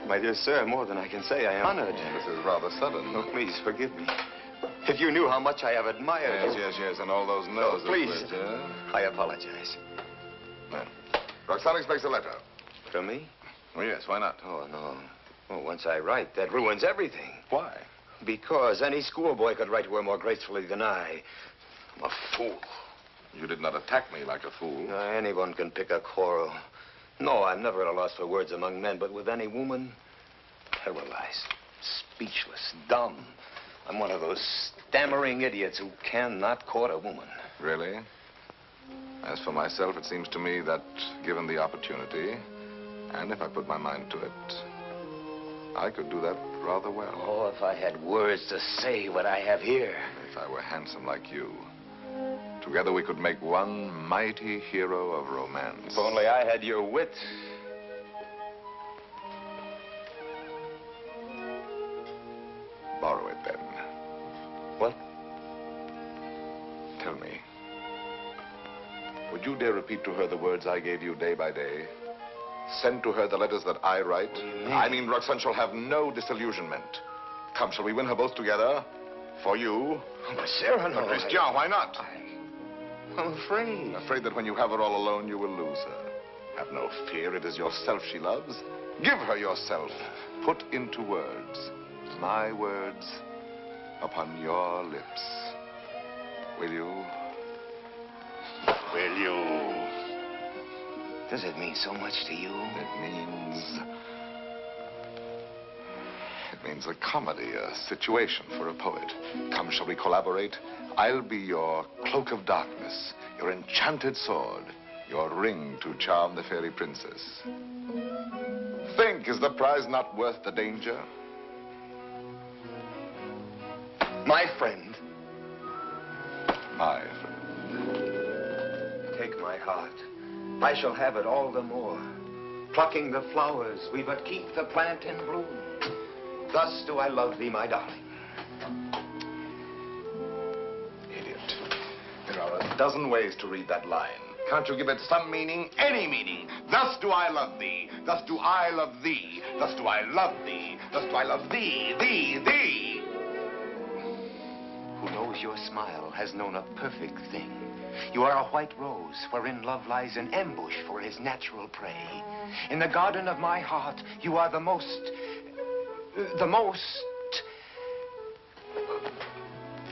Speaker 14: My dear sir, more than I can say, I am honored.
Speaker 2: This is rather sudden.
Speaker 14: Oh, please, forgive me. If you knew how much I have admired...
Speaker 2: Yes, and all those noses.
Speaker 14: Please, I apologize.
Speaker 2: Roxane expects a letter.
Speaker 14: From me?
Speaker 2: Oh, yes, why not?
Speaker 14: Oh, no. Oh, once I write, that ruins everything.
Speaker 2: Why?
Speaker 14: Because any schoolboy could write to her more gracefully than I. I'm a fool.
Speaker 2: You did not attack me like a fool.
Speaker 14: Anyone can pick a quarrel. No, I'm never at a loss for words among men, but with any woman, paralyzed, speechless, dumb. I'm one of those stammering idiots who cannot court a woman.
Speaker 2: Really? As for myself, it seems to me that, given the opportunity, and if I put my mind to it, I could do that rather well.
Speaker 14: Oh, if I had words to say what I have here.
Speaker 2: If I were handsome like you. Together we could make one mighty hero of romance.
Speaker 14: If only I had your wit.
Speaker 2: Borrow it, then.
Speaker 14: What?
Speaker 2: Tell me. Would you dare repeat to her the words I gave you day by day? Send to her the letters that I write? I mean, Roxane shall have no disillusionment. Come, shall we win her both together? For you?
Speaker 14: Oh, but Cyrano...
Speaker 2: Christian, why not?
Speaker 14: I'm afraid.
Speaker 2: Afraid that when you have her all alone, you will lose her. Have no fear. It is yourself she loves. Give her yourself. Put into words my words upon your lips. Will you? Will you?
Speaker 14: Does it mean so much to you?
Speaker 2: It means a comedy, a situation for a poet. Come, shall we collaborate? I'll be your cloak of darkness, your enchanted sword, your ring to charm the fairy princess. Think, is the prize not worth the danger?
Speaker 14: My friend.
Speaker 2: My friend.
Speaker 14: Take my heart. I shall have it all the more. Plucking the flowers, we but keep the plant in bloom. Thus do I love thee, my darling.
Speaker 2: Idiot. There are a dozen ways to read that line. Can't you give it some meaning? Any meaning. Thus do I love thee. Thus do I love thee. Thus do I love thee. Thus do I love thee, thee.
Speaker 14: Who knows your smile has known a perfect thing. You are a white rose wherein love lies in ambush for his natural prey. In the garden of my heart, you are the most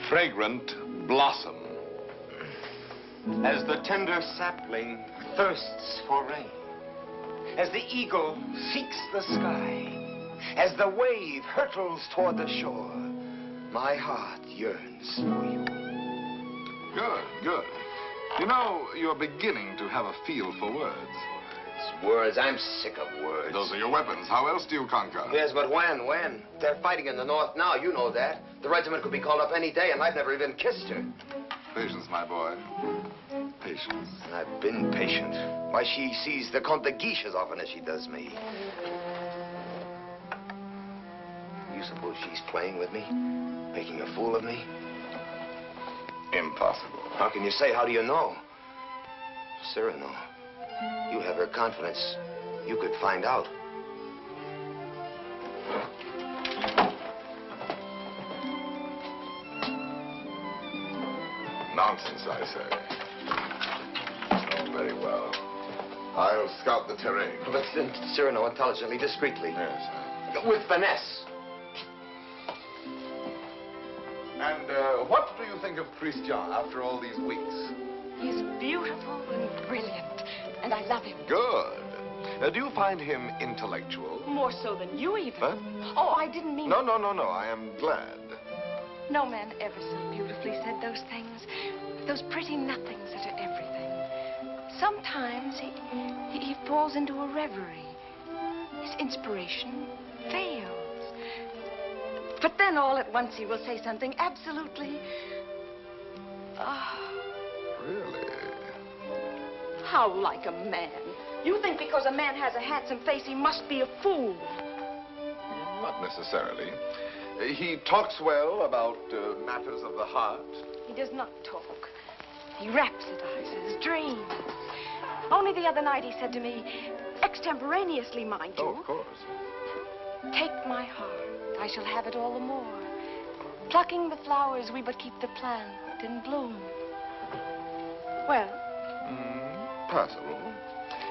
Speaker 2: fragrant blossom.
Speaker 14: As the tender sapling thirsts for rain, as the eagle seeks the sky, as the wave hurtles toward the shore, my heart yearns for you.
Speaker 2: Good. You know, you're beginning to have a feel for words.
Speaker 14: Words. I'm sick of words.
Speaker 2: Those are your weapons. How else do you conquer?
Speaker 14: Yes, but when? They're fighting in the north now. You know that. The regiment could be called up any day, and I've never even kissed her.
Speaker 2: Patience, my boy. Patience.
Speaker 14: I've been patient. Why, she sees the Comte de Guiche as often as she does me. You suppose she's playing with me? Making a fool of me?
Speaker 2: Impossible.
Speaker 14: How can you say? How do you know? Cyrano, you have her confidence. You could find out.
Speaker 2: Nonsense, I say. Oh, very well. I'll scout the terrain.
Speaker 14: But Cyrano, intelligently, discreetly.
Speaker 2: Yes.
Speaker 14: With finesse.
Speaker 2: And what do you think of Christian after all these weeks?
Speaker 4: He's beautiful and brilliant, and I love him.
Speaker 2: Good. Do you find him intellectual?
Speaker 4: More so than you, even.
Speaker 2: Huh?
Speaker 4: Oh, I didn't mean...
Speaker 2: No. I am glad.
Speaker 4: No man ever so beautifully said those things. Those pretty nothings that are everything. Sometimes he falls into a reverie. His inspiration fails. But then all at once he will say something absolutely...
Speaker 2: Really?
Speaker 4: How like a man. You think because a man has a handsome face, he must be a fool.
Speaker 2: Not necessarily. He talks well about matters of the heart.
Speaker 4: He does not talk. He rhapsodizes, dreams. Only the other night he said to me, Extemporaneously, mind you.
Speaker 2: Oh, of course.
Speaker 4: Take my heart, I shall have it all the more. Plucking the flowers, we but keep the plant in bloom. Well?
Speaker 2: Passable.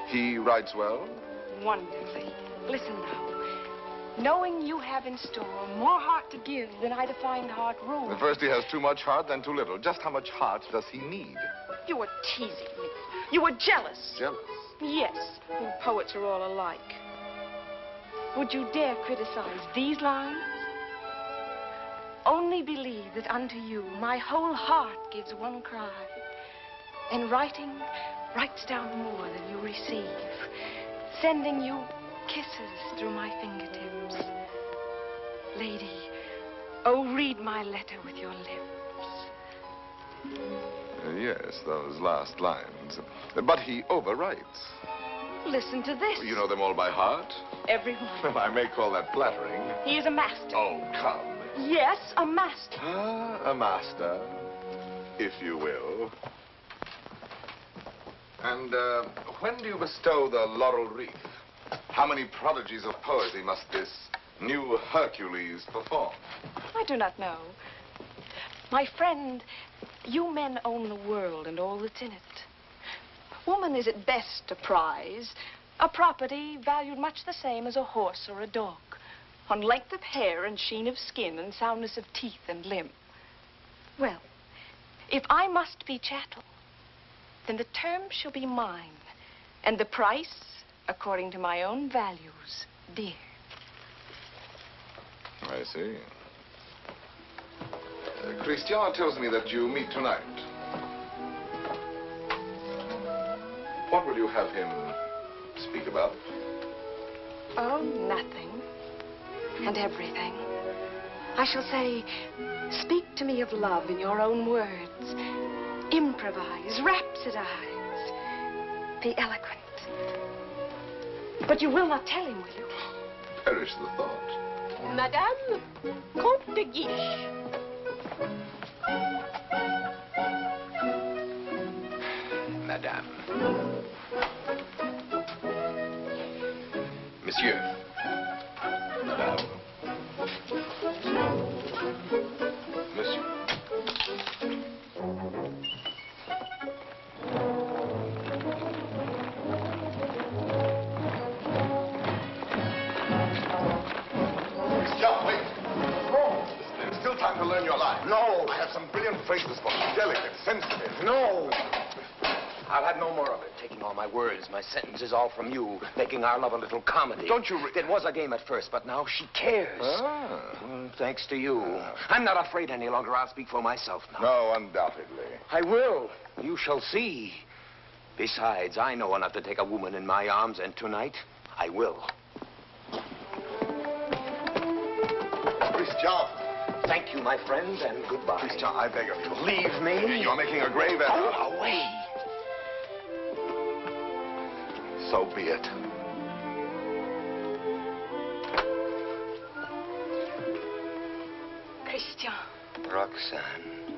Speaker 2: He writes well?
Speaker 4: Wonderfully. Listen now. Knowing you have in store more heart to give than I to find heart room.
Speaker 2: At first he has too much heart, then too little. Just how much heart does he need?
Speaker 4: You were teasing me. You were jealous.
Speaker 2: Jealous?
Speaker 4: Yes. You poets are all alike. Would you dare criticize these lines? Only believe that unto you my whole heart gives one cry. And writing writes down more than you receive, sending you kisses through my fingertips. Lady, oh, read my letter with your lips.
Speaker 2: Yes, those last lines. But he overwrites.
Speaker 4: Listen to this.
Speaker 2: You know them all by heart?
Speaker 4: Everyone.
Speaker 2: Well, I may call that flattering.
Speaker 4: He is a master.
Speaker 2: Oh, come.
Speaker 4: Yes, a master.
Speaker 2: Ah, a master, if you will. And when do you bestow the laurel wreath? How many prodigies of poesy must this new Hercules perform?
Speaker 4: I do not know. My friend, you men own the world and all that's in it. Woman is at best a prize, a property valued much the same as a horse or a dog, on length of hair and sheen of skin and soundness of teeth and limb. Well, if I must be chattel, then the term shall be mine, and the price according to my own values, dear.
Speaker 2: I see. Christian tells me that you meet tonight. What will you have him speak about?
Speaker 4: Oh, nothing. And everything. I shall say, speak to me of love in your own words. Improvise, rhapsodize. Be eloquent. But you will not tell him, will you?
Speaker 2: Perish the thought.
Speaker 10: Madame, Comte de Guiche.
Speaker 3: Madame. Monsieur. Madame. Monsieur.
Speaker 2: Christian, wait. No. There's still time to learn your line. No. I have some brilliant phrases for you. Delicate, sensitive.
Speaker 14: No. I'll have no more of it. Taking all my words, my sentences, all from you. Making our love a little comedy.
Speaker 2: Don't you...
Speaker 14: It was a game at first, but now she cares. Thanks to you. I'm not afraid any longer. I'll speak for myself now.
Speaker 2: No, undoubtedly.
Speaker 14: I will. You shall see. Besides, I know enough to take a woman in my arms, and tonight, I will.
Speaker 2: Christian.
Speaker 14: Thank you, my friends, and goodbye.
Speaker 2: Christian, I beg of you.
Speaker 14: Leave me.
Speaker 2: You're making a grave error.
Speaker 14: Go away.
Speaker 2: So be it.
Speaker 4: Christian.
Speaker 14: Roxane.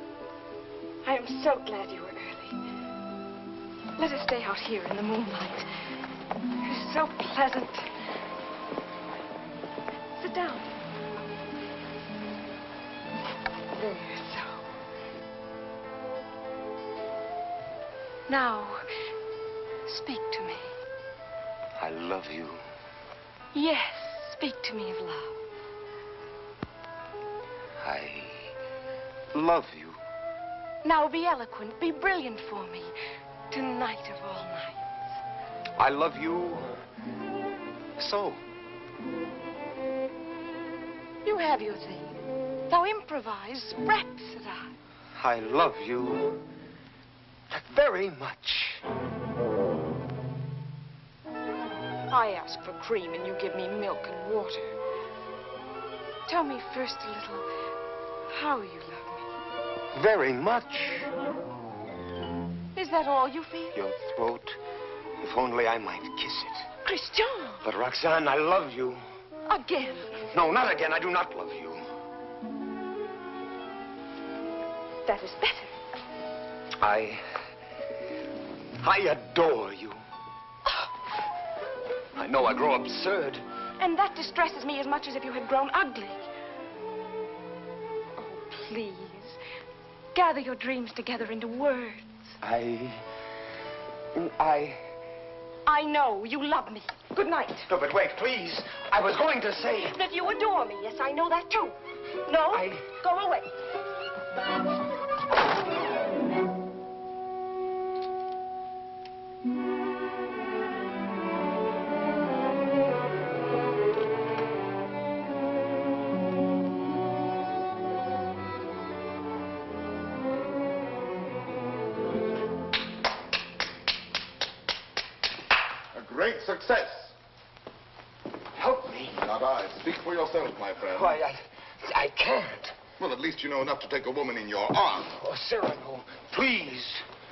Speaker 4: I am so glad you were early. Let us stay out here in the moonlight. It's so pleasant. Sit down. There, so. Now, speak to me.
Speaker 14: I love you.
Speaker 4: Yes, speak to me of love.
Speaker 14: I love you.
Speaker 4: Now be eloquent, be brilliant for me. Tonight of all nights.
Speaker 14: I love you so.
Speaker 4: You have your thing. Now improvise, rhapsodize.
Speaker 14: I love you very much.
Speaker 4: I ask for cream and you give me milk and water. Tell me first a little how you love me.
Speaker 14: Very much.
Speaker 4: Is that all you feel?
Speaker 14: Your throat. If only I might kiss it.
Speaker 4: Christian!
Speaker 14: But Roxane, I love you.
Speaker 4: Again.
Speaker 14: No, not again. I do not love you.
Speaker 4: That is better.
Speaker 14: I adore you. know I grow absurd.
Speaker 4: And that distresses me as much as if you had grown ugly. Oh, please. Gather your dreams together into words.
Speaker 14: I
Speaker 4: know you love me. Good night.
Speaker 14: No, but wait, please. I was going to say...
Speaker 4: That you adore me. Yes, I know that too. No? Go away.
Speaker 2: Great success.
Speaker 14: Help me.
Speaker 2: Not I. Speak for yourself, my friend.
Speaker 14: Why, I can't.
Speaker 2: Well, at least you know enough to take a woman in your arms.
Speaker 14: Oh, Cyrano, please.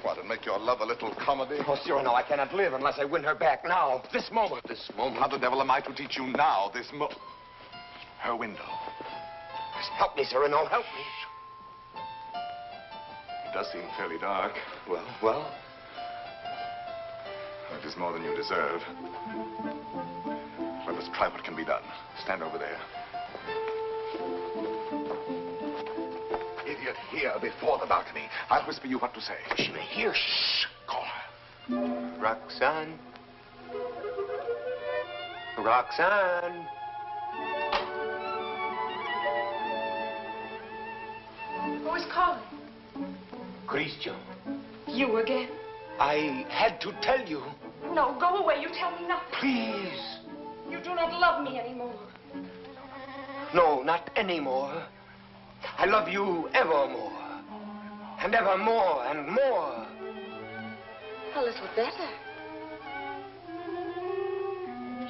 Speaker 2: What, and make your love a little comedy?
Speaker 14: Oh, Cyrano, I cannot live unless I win her back now. This moment. This moment.
Speaker 2: How the devil am I to teach you now, her window?
Speaker 14: Help me, Cyrano, help me.
Speaker 2: It does seem fairly dark.
Speaker 14: Well?
Speaker 2: It is more than you deserve. Let us try what can be done. Stand over there. Idiot, here before the balcony. I'll whisper you what to say.
Speaker 14: She may hear.
Speaker 2: Shh. Call her.
Speaker 14: Roxane. Roxane.
Speaker 4: Who is calling?
Speaker 14: Christian.
Speaker 4: You again?
Speaker 14: I had to tell you.
Speaker 4: No, go away. You tell me nothing.
Speaker 14: Please.
Speaker 4: You do not love me anymore.
Speaker 14: No, not anymore. I love you evermore. And evermore and more.
Speaker 4: A little better.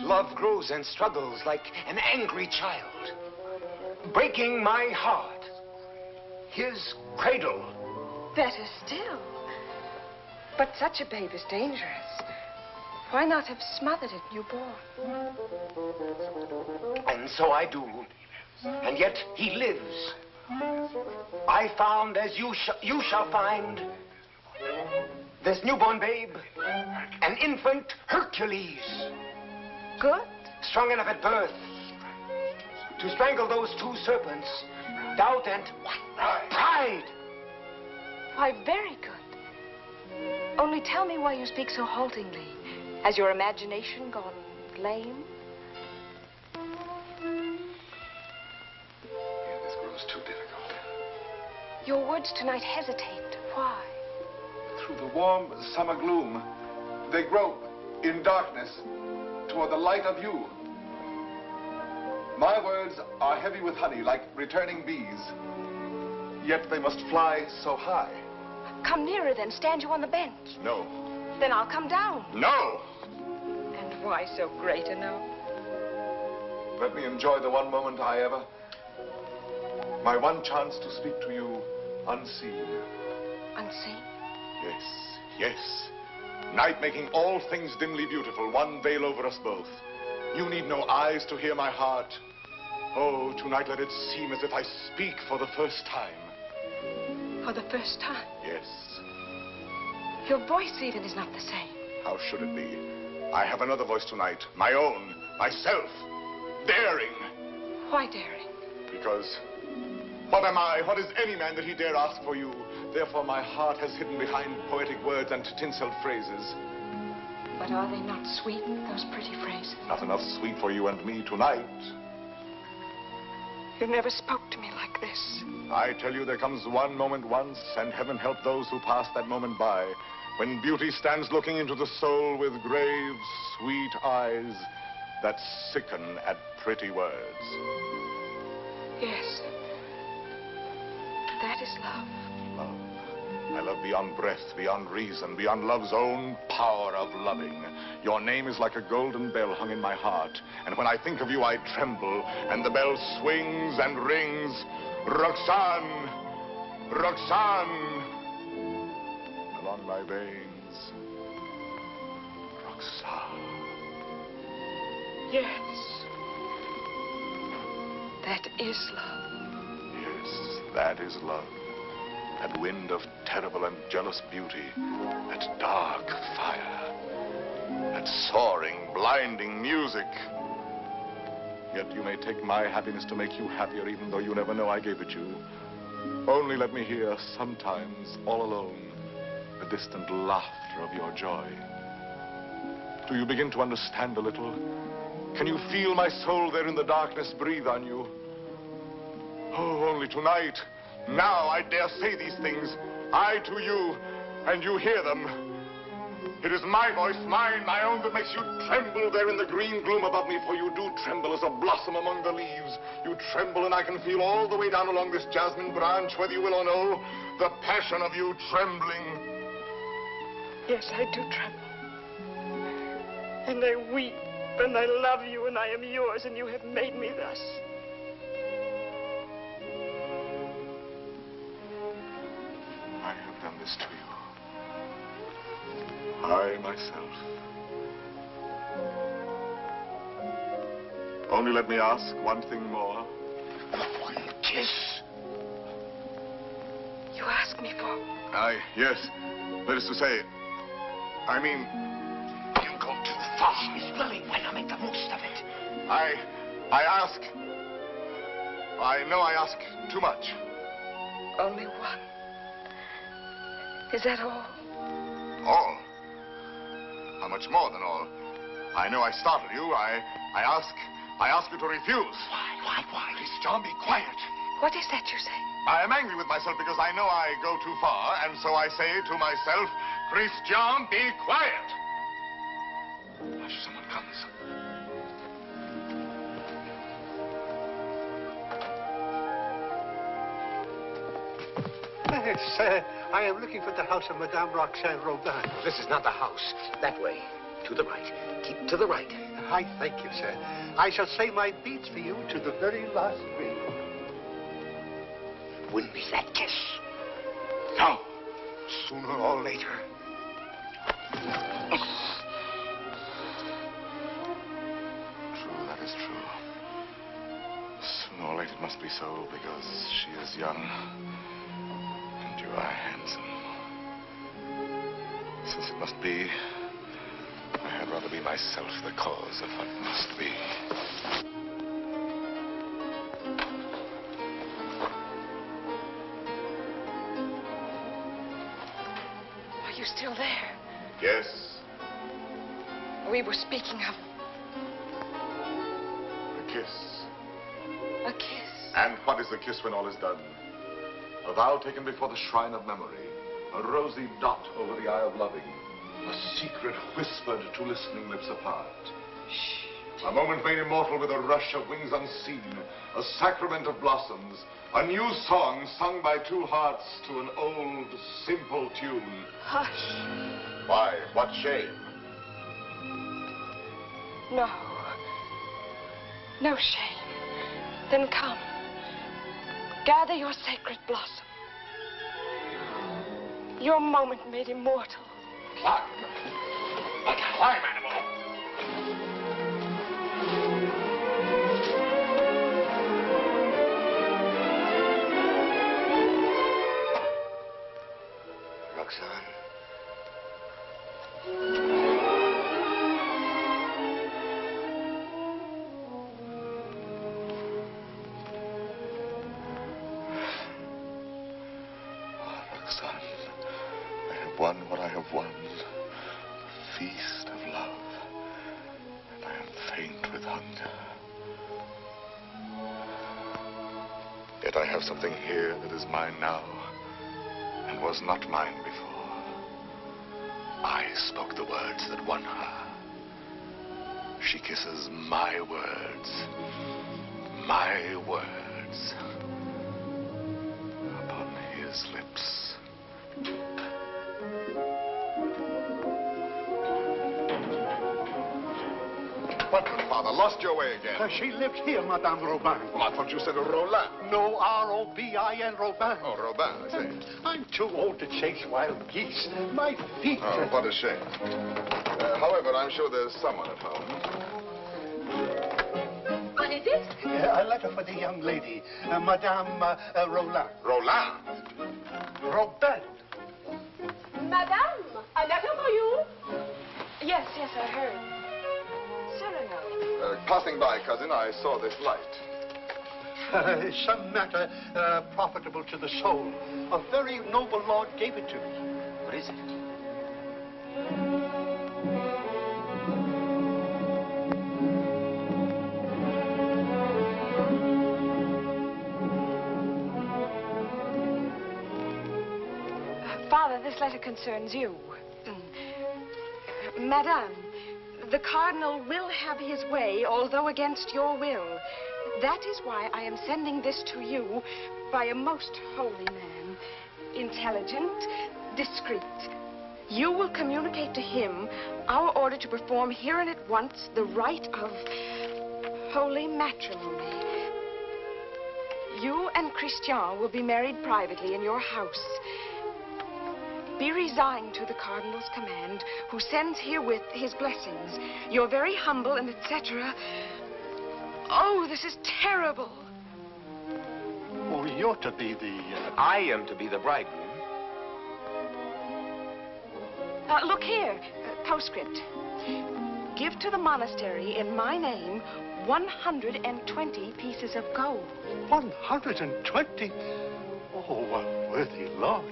Speaker 14: Love grows and struggles like an angry child, breaking my heart. His cradle.
Speaker 4: Better still. But such a babe is dangerous. Why not have smothered it newborn?
Speaker 14: And so I do. And yet he lives. I found, as you shall find, this newborn babe, an infant Hercules.
Speaker 4: Good.
Speaker 14: Strong enough at birth to strangle those two serpents, doubt and pride.
Speaker 4: Why, very good. Only tell me why you speak so haltingly. Has your imagination gone lame?
Speaker 2: This grows too difficult.
Speaker 4: Your words tonight hesitate. Why?
Speaker 2: Through the warm summer gloom, they grope in darkness toward the light of you. My words are heavy with honey, like returning bees. Yet they must fly so high.
Speaker 4: Come nearer then. Stand you on the bench.
Speaker 2: No.
Speaker 4: Then I'll come down.
Speaker 2: No!
Speaker 4: And why so great a no?
Speaker 2: Let me enjoy the one moment I ever... My one chance to speak to you unseen.
Speaker 4: Unseen?
Speaker 2: Yes, yes. Night making all things dimly beautiful, one veil over us both. You need no eyes to hear my heart. Oh, tonight let it seem as if I speak for the first time.
Speaker 4: For the first time?
Speaker 2: Yes.
Speaker 4: Your voice even is not the same.
Speaker 2: How should it be? I have another voice tonight, my own, myself, daring.
Speaker 4: Why daring?
Speaker 2: Because what am I, what is any man that he dare ask for you? Therefore my heart has hidden behind poetic words and tinseled phrases.
Speaker 4: But are they not sweet, those pretty phrases?
Speaker 2: Not enough sweet for you and me tonight.
Speaker 4: You never spoke to me like this.
Speaker 2: I tell you, there comes one moment once, and heaven help those who pass that moment by, when beauty stands looking into the soul with grave, sweet eyes that sicken at pretty words.
Speaker 4: Yes. That is love.
Speaker 2: Love. I love beyond breath, beyond reason, beyond love's own power of loving. Your name is like a golden bell hung in my heart. And when I think of you, I tremble, and the bell swings and rings. Roxane! Roxane! Along my veins. Roxane.
Speaker 4: Yes. That is love.
Speaker 2: Yes, that is love. That wind of terrible and jealous beauty. That dark fire. that soaring, blinding music. Yet you may take my happiness to make you happier, even though you never know I gave it you. Only let me hear, sometimes, all alone, the distant laughter of your joy. Do you begin to understand a little? Can you feel my soul there in the darkness breathe on you? Oh, only tonight, now I dare say these things. I to you, and you hear them. It is my voice, mine, my own, that makes you tremble there in the green gloom above me, for you do tremble as a blossom among the leaves. You tremble, and I can feel all the way down along this jasmine branch, whether you will or no, the passion of you trembling.
Speaker 4: Yes, I do tremble. And I weep, and I love you, and I am yours, and you have made me thus.
Speaker 2: I have done this to you. I, myself. Only let me ask one thing more.
Speaker 5: One kiss.
Speaker 4: You ask me for?
Speaker 2: Yes. That is to say, I mean...
Speaker 5: You go too far. She's willing. Why not make the most of it?
Speaker 2: I ask... I know I ask too much.
Speaker 4: Only one. Is that all?
Speaker 2: All? How much more than all? I know I startled you. I ask you to refuse.
Speaker 5: Why? Please, John, be quiet.
Speaker 4: What is that you say?
Speaker 2: I am angry with myself because I know I go too far, and so I say to myself, Christian, be quiet. Hush, someone comes.
Speaker 9: Sir, I am looking for the house of Madame Roxane Robin.
Speaker 3: This is not the house. That way. To the right. Keep to the right.
Speaker 9: I thank you, sir. I shall say my beads for you to the very last ring.
Speaker 5: Wouldn't be that kiss.
Speaker 2: No. Sooner or later. True, that is true. Sooner or later it must be so, because she is young. And you are handsome. Since it must be, I had rather be myself the cause of what must be.
Speaker 4: Are you still there?
Speaker 2: Yes.
Speaker 4: We were speaking of
Speaker 2: A kiss.
Speaker 4: a kiss.
Speaker 2: And what is a kiss when all is done? A vow taken before the shrine of memory. A rosy dot over the eye of loving. A secret whispered to listening lips apart. A moment made immortal with a rush of wings unseen. A sacrament of blossoms. A new song sung by two hearts to an old, simple tune.
Speaker 4: Hush.
Speaker 2: Why? What shame?
Speaker 4: No. No shame. Then come. Gather your sacred blossom. Your moment made immortal.
Speaker 2: Climb. Climb, animal.
Speaker 14: Roxane.
Speaker 2: Roxane, I have won what I have won. The feast of love. And I am faint with hunger. Yet I have something here that is mine now, and was not mine before. I spoke the words that won her. She kisses my words. My words. Upon his lips. What, Father? Lost your way again?
Speaker 9: She lives here, Madame Robin.
Speaker 2: Well, I thought you said Roland.
Speaker 9: No, R-O-B-I-N, Robin.
Speaker 2: Oh, Robin, I see.
Speaker 9: I'm too old to chase wild geese. My feet...
Speaker 2: Oh, what a shame. However, I'm sure there's someone at home.
Speaker 10: What is it?
Speaker 9: A letter for the young lady, Madame Roland.
Speaker 2: Roland?
Speaker 9: Robin.
Speaker 10: Madame, a letter for you.
Speaker 4: Yes, I heard. Cyrano.
Speaker 2: Passing by, cousin, I saw this light.
Speaker 7: Some matter profitable to the soul. A very noble lord gave it to me.
Speaker 14: What is it?
Speaker 4: Father, this letter concerns you. Madame, the Cardinal will have his way, although against your will. That is why I am sending this to you by a most holy man. Intelligent, discreet. You will communicate to him our order to perform here and at once the rite of holy matrimony. You and Christian will be married privately in your house. Be resigned to the Cardinal's command, who sends herewith his blessings. You're very humble and etc. Oh, this is terrible.
Speaker 7: Oh, you're to be the...
Speaker 14: I am to be the bridegroom.
Speaker 4: Look here, postscript. Give to the monastery in my name 120 pieces of gold.
Speaker 7: 120? Oh, a worthy lodge.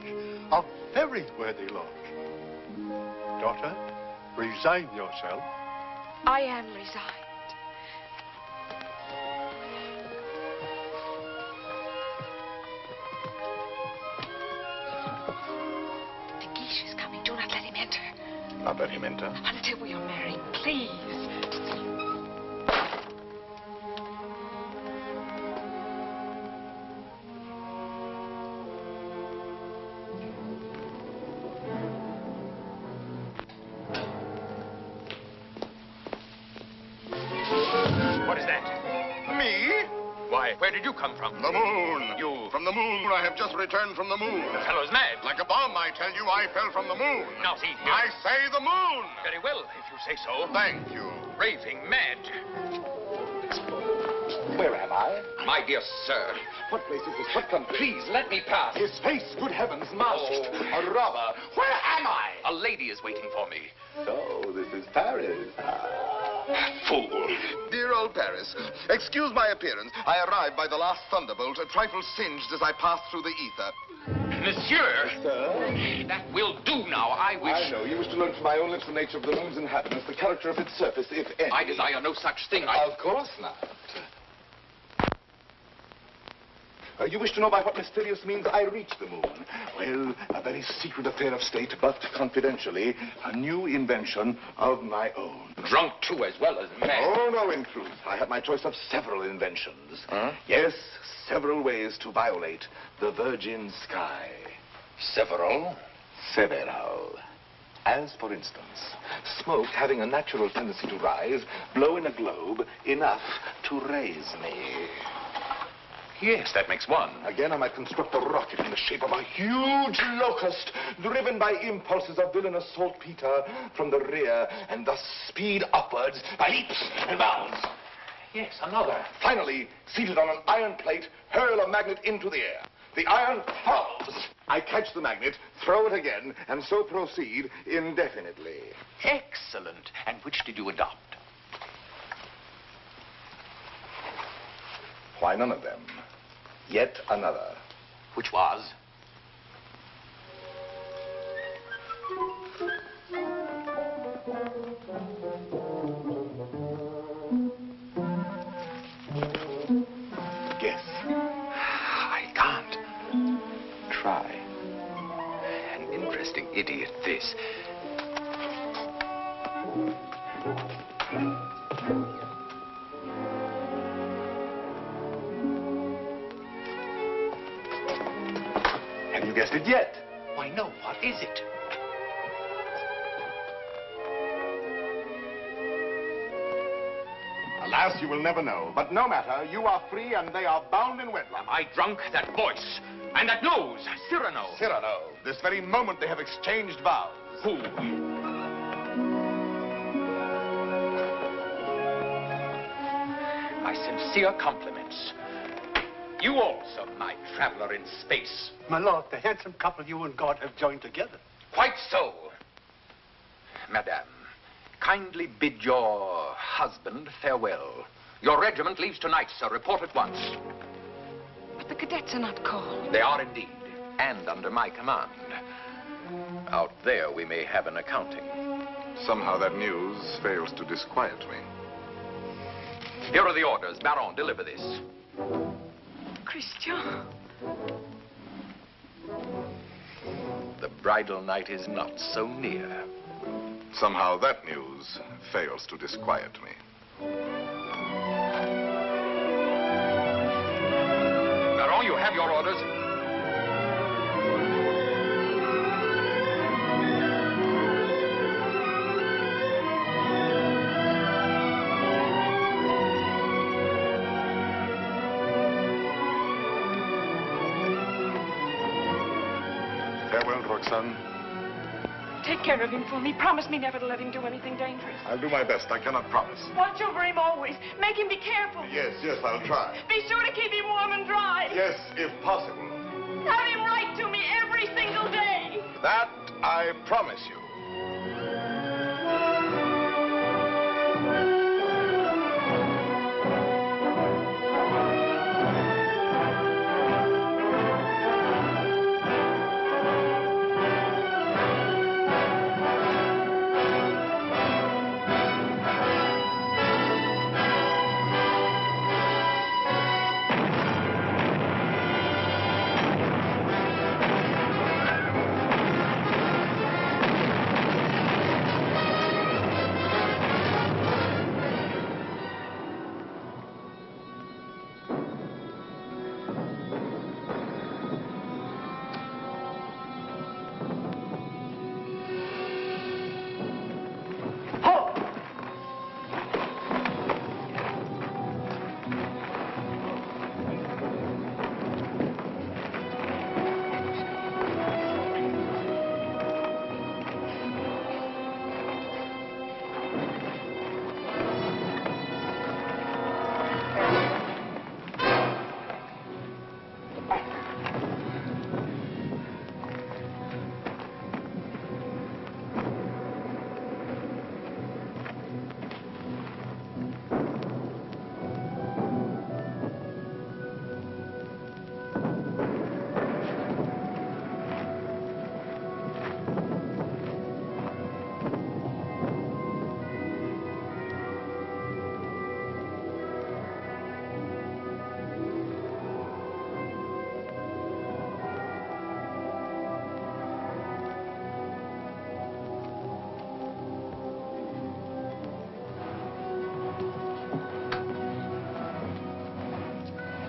Speaker 7: A very worthy lodge. Daughter, resign yourself.
Speaker 4: I am resigned. De Guiche is coming. Do not let him enter.
Speaker 2: Not let him enter.
Speaker 4: Until we are married, please.
Speaker 3: What is that?
Speaker 2: Me?
Speaker 3: Why, where did you come from?
Speaker 2: The moon.
Speaker 3: You...
Speaker 2: From the moon. I have just returned from the moon.
Speaker 3: The fellow's mad.
Speaker 2: Like a bomb, I tell you, I fell from the moon.
Speaker 3: Now, see here.
Speaker 2: I say the moon.
Speaker 3: Very well, if you say so.
Speaker 2: Thank you.
Speaker 3: Raving mad.
Speaker 15: Where am I?
Speaker 3: My dear sir.
Speaker 15: What place is this? What country?
Speaker 3: Please, let me pass.
Speaker 15: His face, good heavens, masked.
Speaker 3: Oh.
Speaker 15: A robber. Where am I?
Speaker 3: A lady is waiting for me.
Speaker 15: So, this is Paris.
Speaker 3: Fool.
Speaker 2: Dear old Paris, excuse my appearance. I arrived by the last thunderbolt, a trifle singed as I passed through the ether.
Speaker 3: Monsieur.
Speaker 15: Sir?
Speaker 3: That will do now. I wish...
Speaker 15: I know. You wish to learn from my own lips the nature of the moon's inhabitants, the character of its surface, if any.
Speaker 3: I desire no such thing.
Speaker 15: Of course not. You wish to know by what mysterious means I reached the moon? Well, a very secret affair of state, but confidentially, a new invention of my own.
Speaker 3: Drunk, too, as well as mad.
Speaker 15: Oh, no, in truth. I had my choice of several inventions.
Speaker 3: Huh?
Speaker 15: Yes, several ways to violate the virgin sky.
Speaker 3: Several?
Speaker 15: Several. As, for instance, smoke having a natural tendency to rise, blow in a globe enough to raise me.
Speaker 3: Yes, that makes one.
Speaker 15: Again, I might construct a rocket in the shape of a huge locust, driven by impulses of villainous saltpeter from the rear, and thus speed upwards by leaps and bounds.
Speaker 3: Yes, another.
Speaker 15: Finally, seated on an iron plate, hurl a magnet into the air. The iron falls. I catch the magnet, throw it again, and so proceed indefinitely.
Speaker 3: Excellent. And which did you adopt?
Speaker 15: Why, none of them. Yet another.
Speaker 3: Which was?
Speaker 15: Guess.
Speaker 3: I can't.
Speaker 15: Try.
Speaker 3: An interesting idiot, this.
Speaker 15: Have you guessed it yet?
Speaker 3: Why, no. What is it?
Speaker 15: Alas, you will never know. But no matter. You are free and they are bound in wedlock.
Speaker 3: Am I drunk? That voice. And that nose. Cyrano.
Speaker 15: Cyrano. This very moment they have exchanged vows.
Speaker 3: Who? My sincere compliments. You also, my traveler in space.
Speaker 7: My lord, the handsome couple you and God have joined together.
Speaker 3: Quite so. Madame, kindly bid your husband farewell. Your regiment leaves tonight, sir. Report at once.
Speaker 4: But the cadets are not called.
Speaker 3: They are indeed, and under my command. Out there, we may have an accounting.
Speaker 2: Somehow that news fails to disquiet me.
Speaker 3: Here are the orders. Baron, deliver this.
Speaker 4: Christian.
Speaker 3: The bridal night is not so near.
Speaker 2: Somehow that news fails to disquiet me.
Speaker 3: Baron, you have your orders.
Speaker 2: Farewell, Roxane.
Speaker 4: Take care of him for me. Promise me never to let him do anything dangerous.
Speaker 2: I'll do my best. I cannot promise.
Speaker 4: Watch over him always. Make him be careful.
Speaker 2: Yes, I'll try.
Speaker 4: Be sure to keep him warm and dry.
Speaker 2: Yes, if possible.
Speaker 4: Have him write to me every single day.
Speaker 2: That I promise you.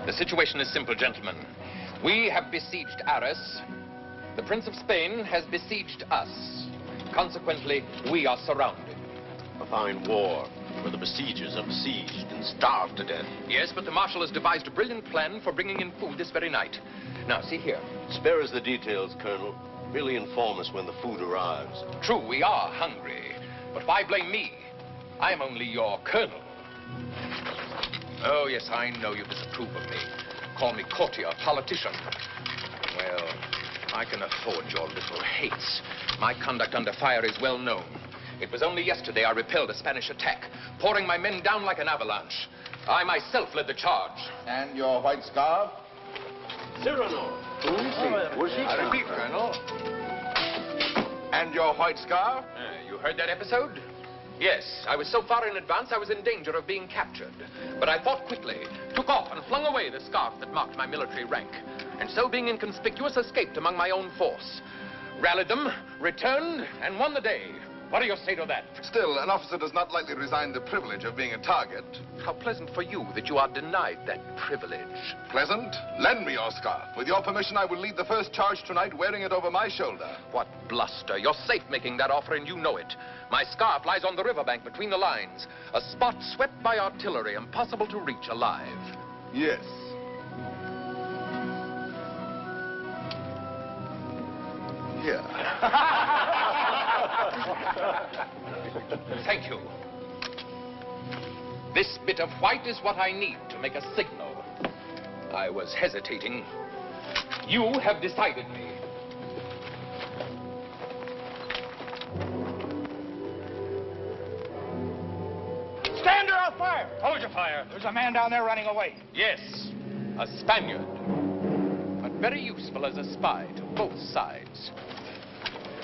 Speaker 3: The situation is simple, gentlemen. We have besieged Arras. The Prince of Spain has besieged us. Consequently, we are surrounded.
Speaker 7: A fine war, where the besiegers are besieged and starved to death.
Speaker 3: Yes, but the Marshal has devised a brilliant plan for bringing in food this very night. Now, see here.
Speaker 7: Spare us the details, Colonel. Merely inform us when the food arrives.
Speaker 3: True, we are hungry. But why blame me? I'm only your colonel. Oh, yes, I know you disapprove of me. Call me courtier, politician. Well, I can afford your little hates. My conduct under fire is well known. It was only yesterday I repelled a Spanish attack, pouring my men down like an avalanche. I myself led the charge.
Speaker 2: And your white scarf?
Speaker 7: Cyrano.
Speaker 3: I repeat, Colonel.
Speaker 2: And your white scarf?
Speaker 3: You heard that episode? Yes, I was so far in advance I was in danger of being captured. But I fought quickly, took off and flung away the scarf that marked my military rank. And so, being inconspicuous, escaped among my own force. Rallied them, returned, and won the day. What do you say to that?
Speaker 2: Still, an officer does not lightly resign the privilege of being a target.
Speaker 3: How pleasant for you that you are denied that privilege.
Speaker 2: Pleasant? Lend me your scarf. With your permission, I will lead the first charge tonight wearing it over my shoulder.
Speaker 3: What bluster. You're safe making that offer, and you know it. My scarf lies on the riverbank between the lines. A spot swept by artillery, impossible to reach alive.
Speaker 2: Yes. Here.
Speaker 3: Thank you. This bit of white is what I need to make a signal. I was hesitating. You have decided me.
Speaker 16: Hold your fire. There's a man down there running away.
Speaker 3: Yes, a Spaniard. But very useful as a spy to both sides.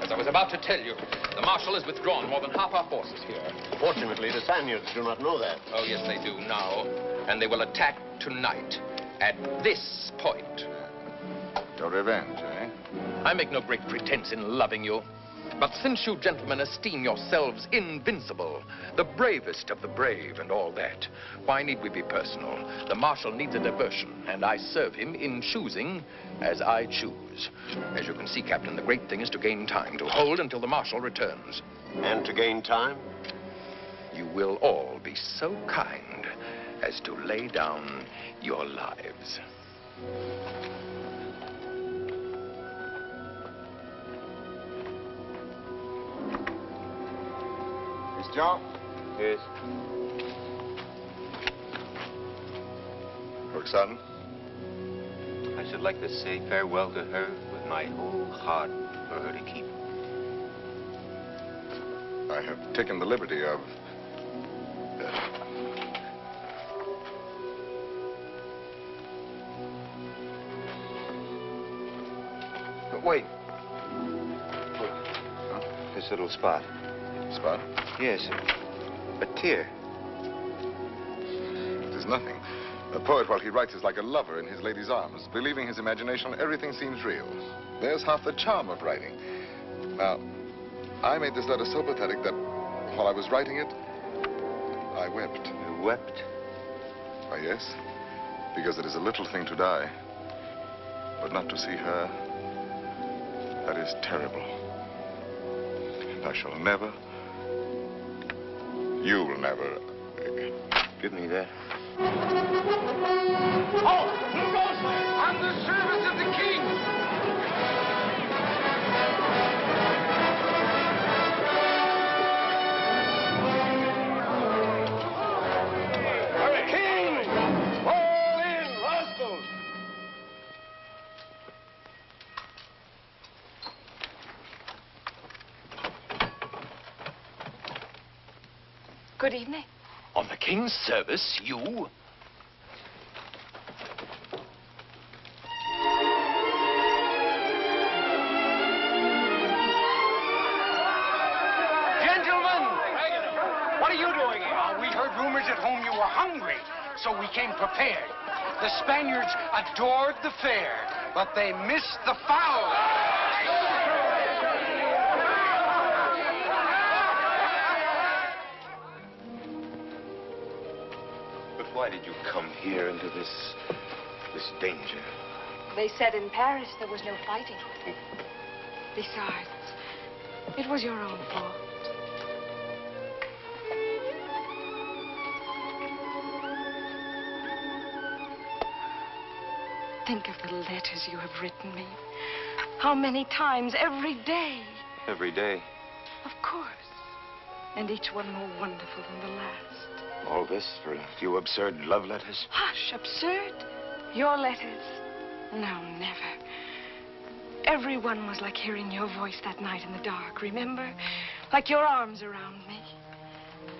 Speaker 3: As I was about to tell you, the Marshal has withdrawn more than half our forces here.
Speaker 7: Fortunately, the Spaniards do not know that.
Speaker 3: Oh, yes, they do now. And they will attack tonight at this point.
Speaker 2: Your revenge, eh?
Speaker 3: I make no great pretense in loving you. But since you gentlemen esteem yourselves invincible, the bravest of the brave and all that, why need we be personal? The Marshal needs a diversion, and I serve him in choosing as I choose. As you can see, Captain, the great thing is to gain time, to hold until the Marshal returns.
Speaker 7: And to gain time?
Speaker 3: You will all be so kind as to lay down your lives.
Speaker 2: John?
Speaker 11: Yes.
Speaker 2: Roxane?
Speaker 11: I should like to say farewell to her with my whole heart for her to keep.
Speaker 2: I have taken the liberty of...
Speaker 11: But wait. This little spot.
Speaker 2: Spot?
Speaker 11: Yes, a tear.
Speaker 2: It is nothing. A poet, while he writes, is like a lover in his lady's arms. Believing his imagination, everything seems real. There's half the charm of writing. Now, I made this letter so pathetic that while I was writing it, I wept.
Speaker 11: You wept?
Speaker 2: Why, yes. Because it is a little thing to die. But not to see her, that is terrible. And I shall never... You will never...
Speaker 11: Give me that.
Speaker 16: Oh, who goes there? On the service of the king. King! Fall in, rascals!
Speaker 4: Good evening.
Speaker 3: On the King's service, you?
Speaker 9: Gentlemen! What are you doing here? We heard rumors at home you were hungry, so we came prepared. The Spaniards adored the fair, but they missed the fowl.
Speaker 14: Why did you come here into this danger?
Speaker 4: They said in Paris there was no fighting. Besides, it was your own fault. Think of the letters you have written me. How many times every day?
Speaker 11: Every day.
Speaker 4: Of course. And each one more wonderful than the last.
Speaker 14: All this for a few absurd love letters?
Speaker 4: Hush, absurd? Your letters? No, never. Every one was like hearing your voice that night in the dark, remember? Like your arms around me.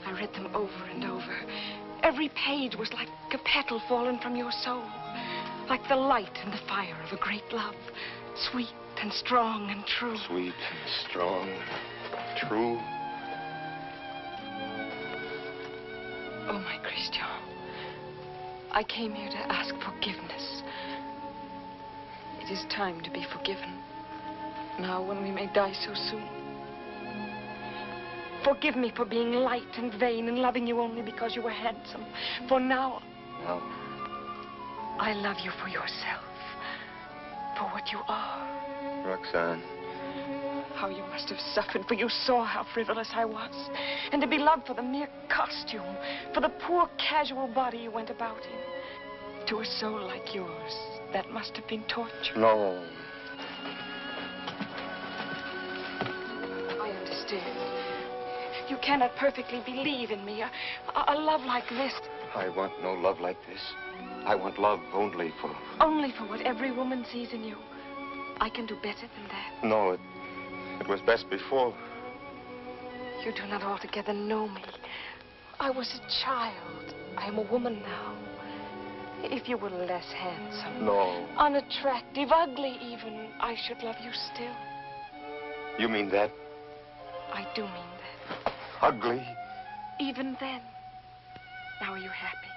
Speaker 4: I read them over and over. Every page was like a petal fallen from your soul. Like the light and the fire of a great love. Sweet and strong and true.
Speaker 14: Sweet and strong, true.
Speaker 4: Oh, my Christian. I came here to ask forgiveness. It is time to be forgiven. Now, when we may die so soon. Forgive me for being light and vain and loving you only because you were handsome. For now...
Speaker 14: No.
Speaker 4: I love you for yourself. For what you are.
Speaker 11: Roxane.
Speaker 4: How you must have suffered, for you saw how frivolous I was. And to be loved for the mere costume, for the poor casual body you went about in. To a soul like yours, that must have been torture.
Speaker 11: No.
Speaker 4: I understand. You cannot perfectly believe in me. A love like this.
Speaker 11: I want no love like this. I want love only for...
Speaker 4: Only for what every woman sees in you. I can do better than that.
Speaker 11: No, it was best before.
Speaker 4: You do not altogether know me. I was a child. I am a woman now. If you were less handsome,
Speaker 14: No.
Speaker 4: unattractive, ugly even, I should love you still.
Speaker 14: You mean that?
Speaker 4: I do mean that.
Speaker 14: Ugly?
Speaker 4: Even then. Now are you happy?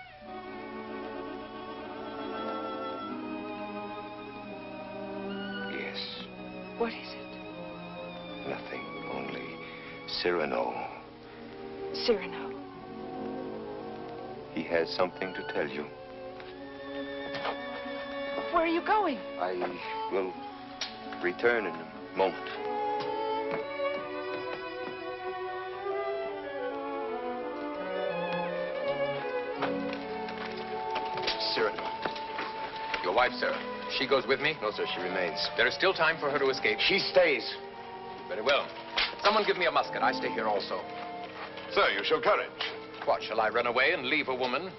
Speaker 14: Yes.
Speaker 4: What is it?
Speaker 14: Nothing. Only Cyrano.
Speaker 4: Cyrano.
Speaker 14: He has something to tell you.
Speaker 4: Where are you going?
Speaker 14: I will return in a moment.
Speaker 3: Cyrano. Your wife, sir. She goes with me?
Speaker 14: No, sir, she remains.
Speaker 3: There is still time for her to escape.
Speaker 14: She stays.
Speaker 3: Very well. Someone give me a musket. I stay here also.
Speaker 2: Sir, you show courage.
Speaker 3: What, shall I run away and leave a woman?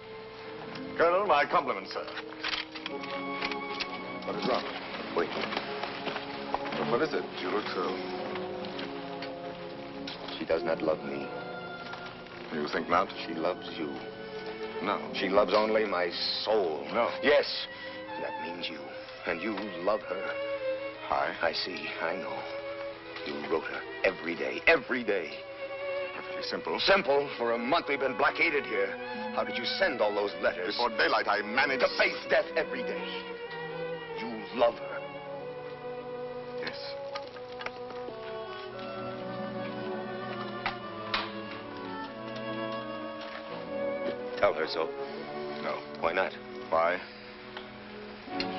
Speaker 2: Colonel, my compliments, sir. What is wrong?
Speaker 14: Wait.
Speaker 2: But what is it? You look so...
Speaker 14: She does not love me.
Speaker 2: You think not?
Speaker 14: She loves you.
Speaker 2: No.
Speaker 14: She loves only my soul.
Speaker 2: No.
Speaker 14: Yes. That means you. And you love her. I see. I know. You wrote her every day. Every day.
Speaker 2: Perfectly simple.
Speaker 14: Simple. For a month we've been blockaded here. How did you send all those letters?
Speaker 2: Before daylight, I managed...
Speaker 14: To face death every day. You love her.
Speaker 2: Yes.
Speaker 14: Tell her so.
Speaker 2: No.
Speaker 14: Why not?
Speaker 2: Why?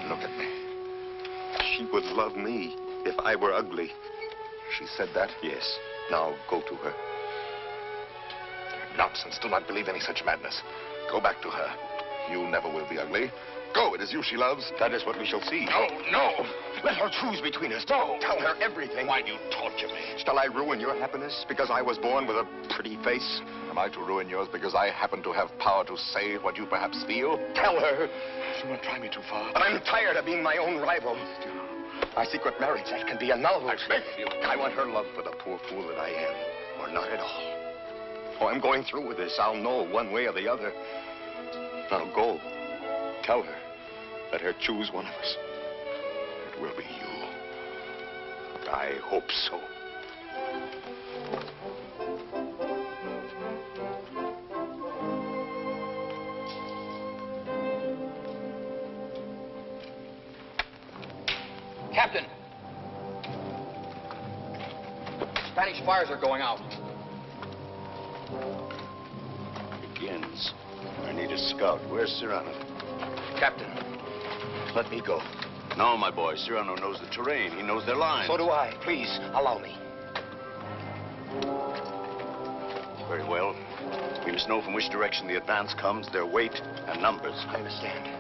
Speaker 2: Look at me.
Speaker 14: She would love me if I were ugly.
Speaker 2: She said that?
Speaker 14: Yes. Now go to her.
Speaker 2: Nonsense. Do not believe any such madness. Go back to her. You never will be ugly. Go. It is you she loves.
Speaker 14: That is what we shall see.
Speaker 2: No, no.
Speaker 14: Let her choose between us. No. Tell her everything.
Speaker 2: Why do you torture me?
Speaker 14: Shall I ruin your happiness because I was born with a pretty face?
Speaker 2: Am I to ruin yours because I happen to have power to say what you perhaps feel?
Speaker 14: Tell her.
Speaker 2: Do not try me too far.
Speaker 14: But I'm tired of being my own rival. My secret marriage, that can be annulled.
Speaker 2: I beg of you.
Speaker 14: I want her love for the poor fool that I am, or not at all. Oh, I'm going through with this. I'll know one way or the other. Now go. Tell her. Let her choose one of us.
Speaker 2: It will be you.
Speaker 14: I hope so.
Speaker 3: Captain! Spanish fires are going out.
Speaker 7: Begins. I need a scout. Where's Cyrano?
Speaker 3: Captain.
Speaker 14: Let me go.
Speaker 7: No, my boy. Cyrano knows the terrain. He knows their lines.
Speaker 14: So do I. Please, allow me.
Speaker 7: Very well. We must know from which direction the advance comes, their weight and numbers.
Speaker 14: I understand.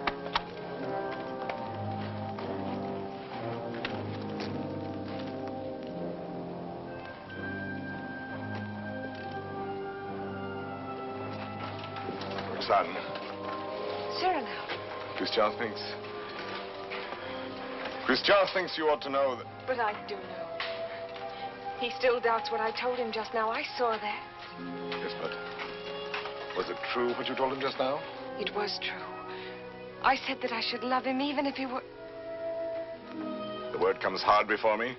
Speaker 2: Roxane.
Speaker 4: Cyrano.
Speaker 2: Christian thinks you ought to know that...
Speaker 4: But I do know. He still doubts what I told him just now. I saw that.
Speaker 2: Yes, but... Was it true what you told him just now?
Speaker 4: It was true. I said that I should love him even if he were...
Speaker 2: The word comes hard before me.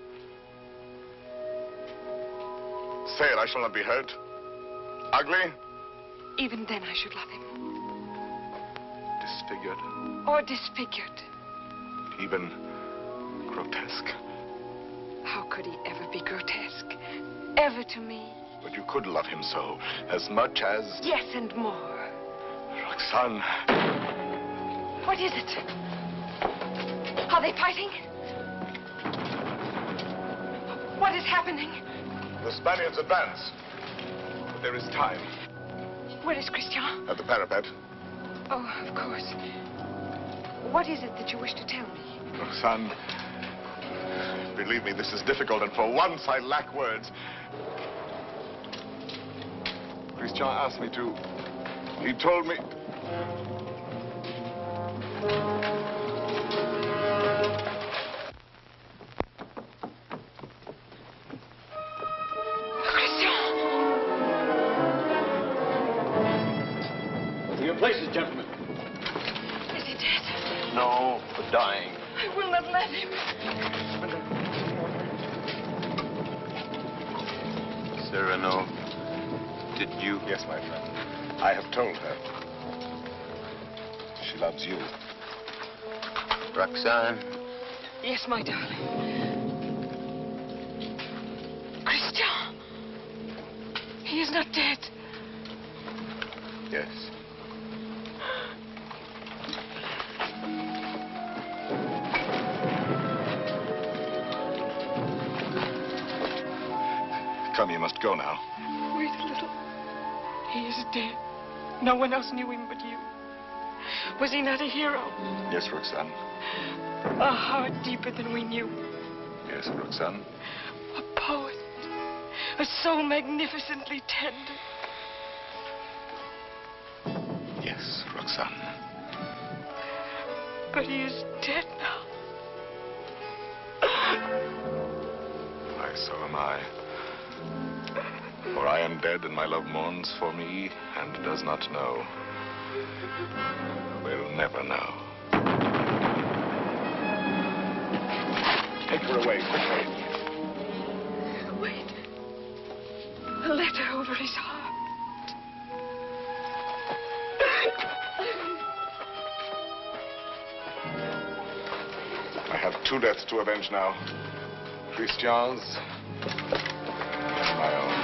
Speaker 2: Say it, I shall not be hurt. Ugly?
Speaker 4: Even then I should love him.
Speaker 2: Disfigured?
Speaker 4: Or disfigured.
Speaker 2: Even grotesque?
Speaker 4: How could he ever be grotesque? Ever to me?
Speaker 2: But you could love him so, as much as...
Speaker 4: Yes, and more.
Speaker 2: Roxane.
Speaker 4: What is it? Are they fighting? What is happening?
Speaker 2: The Spaniards advance. But there is time.
Speaker 4: Where is Christian?
Speaker 2: At the parapet.
Speaker 4: Oh, of course. What is it that you wish to tell me?
Speaker 2: Roxane, believe me, this is difficult, and for once I lack words. Christian asked me to... He told me...
Speaker 12: To your place,
Speaker 14: Cyrano, did you?
Speaker 2: Yes, my friend. I have told her. She loves you.
Speaker 14: Roxane?
Speaker 4: Yes, my darling. Christian! He is not dead.
Speaker 2: Yes. Come, you must go now.
Speaker 4: Wait a little. He is dead. No one else knew him but you. Was he not a hero?
Speaker 2: Yes, Roxane.
Speaker 4: A heart deeper than we knew.
Speaker 2: Yes, Roxane.
Speaker 4: A poet. A soul magnificently tender.
Speaker 2: Yes, Roxane.
Speaker 4: But he is dead now.
Speaker 2: Why, so am I. For I am dead, and my love mourns for me, and does not know. Will never know. Take her away, quickly.
Speaker 4: Wait. A letter over his heart.
Speaker 2: I have 2 deaths to avenge now. Christian's and my own.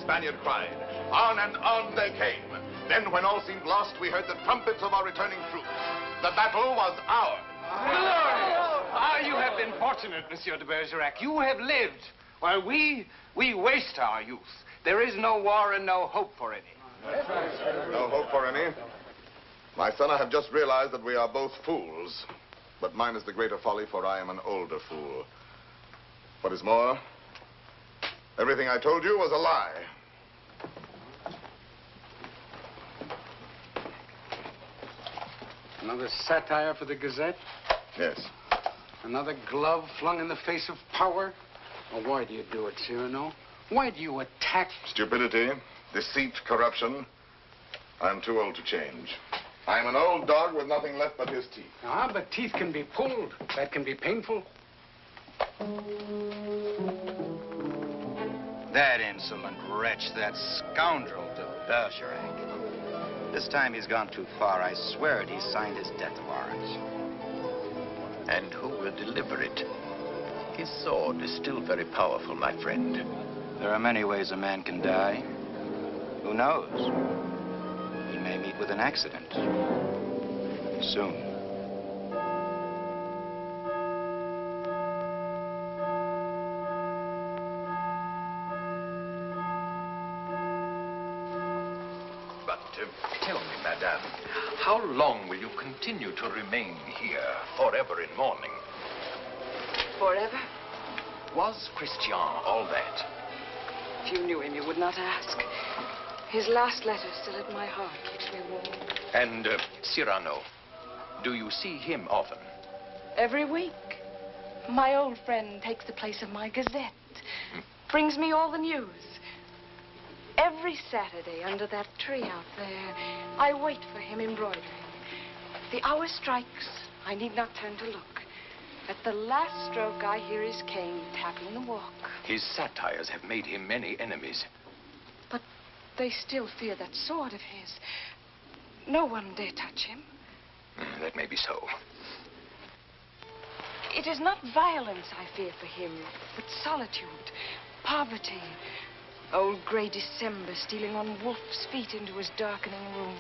Speaker 2: Spaniard cried. On and on they came. Then, when all seemed lost, we heard the trumpets of our returning troops. The battle was ours.
Speaker 3: You have been fortunate, Monsieur de Bergerac. You have lived, while we waste our youth. There is no war and no hope for any.
Speaker 2: No hope for any? My son, I have just realized that we are both fools. But mine is the greater folly, for I am an older fool. What is more, everything I told you was a lie.
Speaker 9: Another satire for the Gazette?
Speaker 2: Yes.
Speaker 9: Another glove flung in the face of power? Well, why do you do it, Cyrano? Why do you attack?
Speaker 2: Stupidity, deceit, corruption. I'm too old to change. I'm an old dog with nothing left but his teeth.
Speaker 9: Ah, but teeth can be pulled. That can be painful.
Speaker 6: That insolent wretch, that scoundrel de Bergerac. This time he's gone too far. I swear it, he signed his death warrant.
Speaker 3: And who will deliver it? His sword is still very powerful, my friend.
Speaker 6: There are many ways a man can die. Who knows? He may meet with an accident. Soon.
Speaker 3: But tell me, madame, how long will you continue to remain here, forever in mourning?
Speaker 4: Forever?
Speaker 3: Was Christian all that?
Speaker 4: If you knew him, you would not ask. His last letter still at my heart keeps me warm.
Speaker 3: And Cyrano, do you see him often?
Speaker 4: Every week. My old friend takes the place of my gazette. Brings me all the news. Every Saturday under that tree out there, I wait for him embroidering. The hour strikes. I need not turn to look. At the last stroke, I hear his cane tapping the walk.
Speaker 3: His satires have made him many enemies.
Speaker 4: But they still fear that sword of his. No one dare touch him.
Speaker 3: That may be so.
Speaker 4: It is not violence I fear for him, but solitude, poverty. Old gray December stealing on wolf's feet into his darkening room.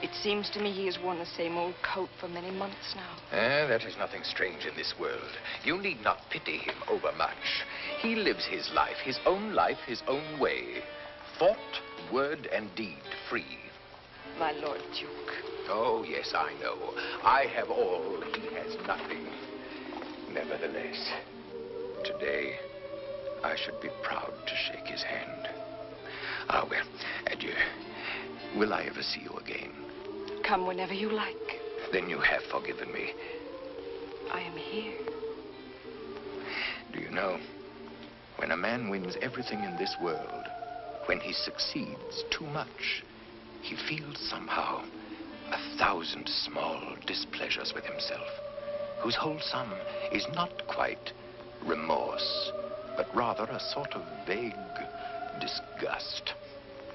Speaker 4: It seems to me he has worn the same old coat for many months now.
Speaker 3: That is nothing strange in this world. You need not pity him overmuch. He lives his life, his own way. Thought, word, and deed free.
Speaker 4: My Lord Duke.
Speaker 3: Oh, yes, I know. I have all, he has nothing. Nevertheless, today, I should be proud to shake his hand. Ah, well, adieu. Will I ever see you again?
Speaker 4: Come whenever you like.
Speaker 3: Then you have forgiven me.
Speaker 4: I am here.
Speaker 3: Do you know, when a man wins everything in this world, when he succeeds too much, he feels somehow 1,000 small displeasures with himself, whose whole sum is not quite remorse, but rather a sort of vague disgust.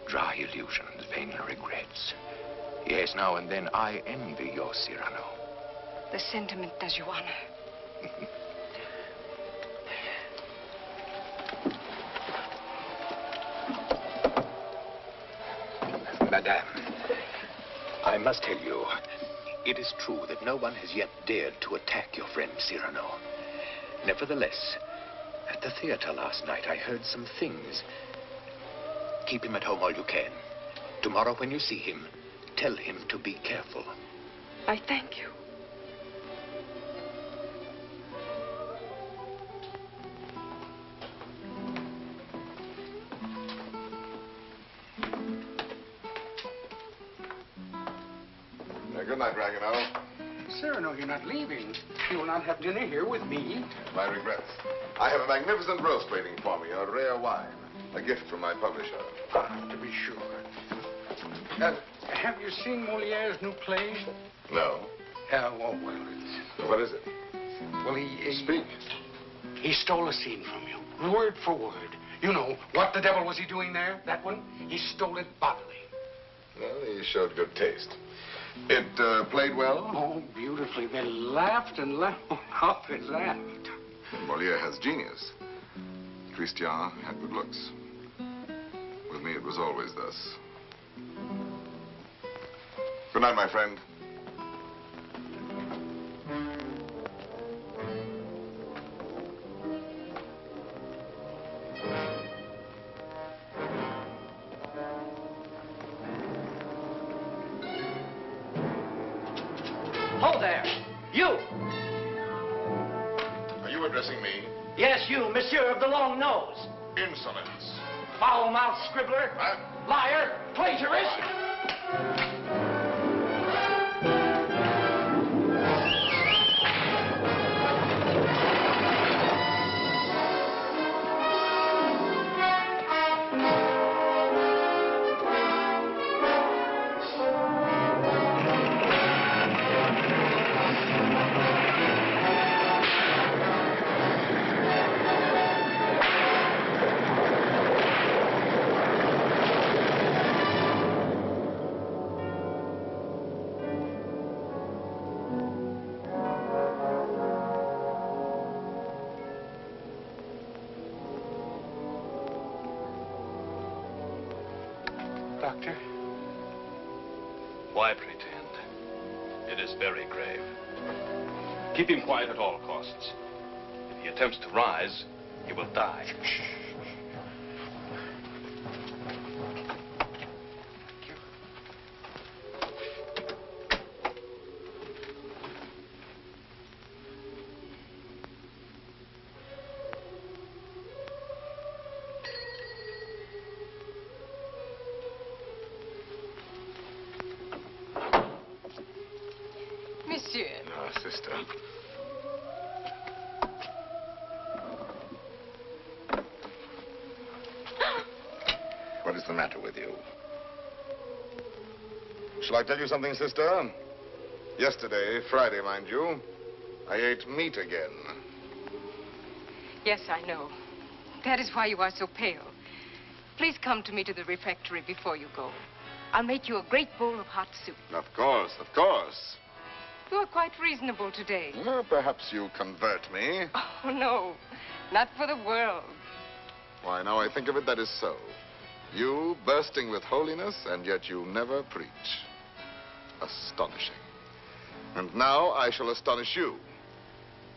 Speaker 3: Dry illusions, vain regrets. Yes, now and then I envy your Cyrano.
Speaker 4: The sentiment does you honor.
Speaker 3: Madame, I must tell you, it is true that no one has yet dared to attack your friend Cyrano. Nevertheless, at the theater last night, I heard some things. Keep him at home all you can. Tomorrow when you see him, tell him to be careful.
Speaker 4: I thank you.
Speaker 2: Good night, Ragueneau.
Speaker 9: Cyrano, you're not leaving. You will not have dinner here with me.
Speaker 2: My regrets. I have a magnificent roast waiting for me, a rare wine. A gift from my publisher.
Speaker 9: Ah, to be sure. Have you seen Moliere's new play?
Speaker 2: No.
Speaker 9: Oh, well, it's...
Speaker 2: What is it?
Speaker 9: Well, he...
Speaker 2: Speak.
Speaker 9: He stole a scene from you, word for word. You know, what the devil was he doing there? That one? He stole it bodily.
Speaker 2: Well, he showed good taste. It played well?
Speaker 9: Oh, beautifully. They laughed and laughed. Oh, how they laughed.
Speaker 2: Moliere has genius. Christian had good looks. With me, it was always thus. Good night, my friend.
Speaker 13: Hold there! You!
Speaker 2: Are you addressing me?
Speaker 13: Yes, you, monsieur of the long nose.
Speaker 2: Insolence.
Speaker 13: Foul-mouthed scribbler. Liar. Plagiarist.
Speaker 9: Doctor?
Speaker 12: Why pretend? It is very grave. Keep him quiet at all costs. If he attempts to rise, he will die.
Speaker 4: Monsieur.
Speaker 2: Ah, sister. What is the matter with you? Shall I tell you something, sister? Yesterday, Friday, mind you, I ate meat again.
Speaker 4: Yes, I know. That is why you are so pale. Please come to me to the refectory before you go. I'll make you a great bowl of hot soup.
Speaker 2: Of course, of course.
Speaker 4: You are quite reasonable today.
Speaker 2: Well, perhaps you convert me.
Speaker 4: Oh, no. Not for the world.
Speaker 2: Why, now I think of it, that is so. You bursting with holiness, and yet you never preach. Astonishing. And now I shall astonish you.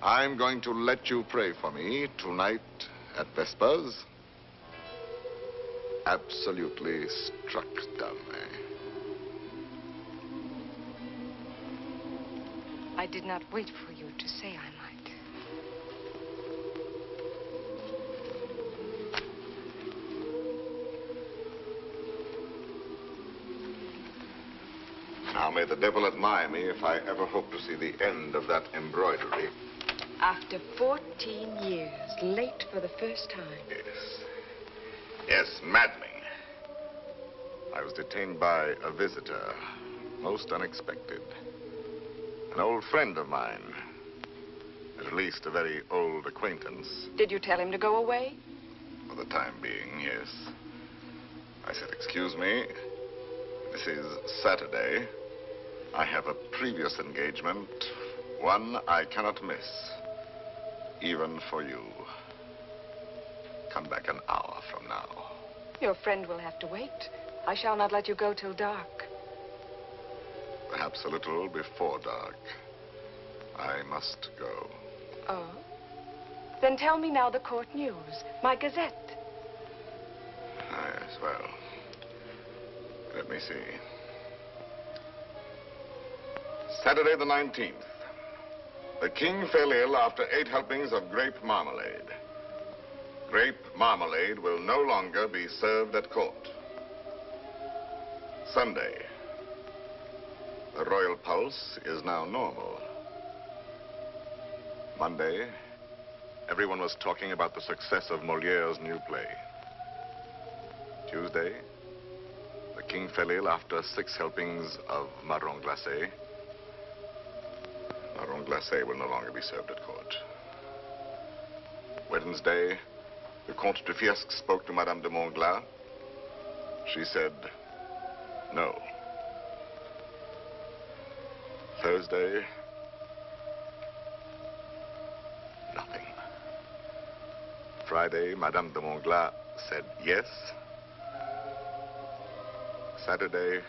Speaker 2: I'm going to let you pray for me tonight at Vespers. Absolutely struck dumb, eh?
Speaker 4: I did not wait for you to say I might.
Speaker 2: Now, may the devil admire me if I ever hope to see the end of that embroidery.
Speaker 4: After 14 years, late for the first time.
Speaker 2: Yes. Yes, maddening. I was detained by a visitor, most unexpected. An old friend of mine. At least a very old acquaintance.
Speaker 4: Did you tell him to go away?
Speaker 2: For the time being, yes. I said, excuse me, this is Saturday. I have a previous engagement, one I cannot miss, even for you. Come back an hour from now.
Speaker 4: Your friend will have to wait. I shall not let you go till dark.
Speaker 2: Perhaps a little before dark. I must go.
Speaker 4: Oh? Then tell me now the court news. My gazette.
Speaker 2: Ah, yes, well. Let me see. Saturday the 19th. The king fell ill after 8 helpings of grape marmalade. Grape marmalade will no longer be served at court. Sunday. The royal pulse is now normal. Monday, everyone was talking about the success of Moliere's new play. Tuesday, the king fell ill after 6 helpings of marron glacé. Marron glacé will no longer be served at court. Wednesday, the Comte de Fiesque spoke to Madame de Montglat. She said, no. Thursday, nothing. Friday, Madame de Montglat said yes. Saturday,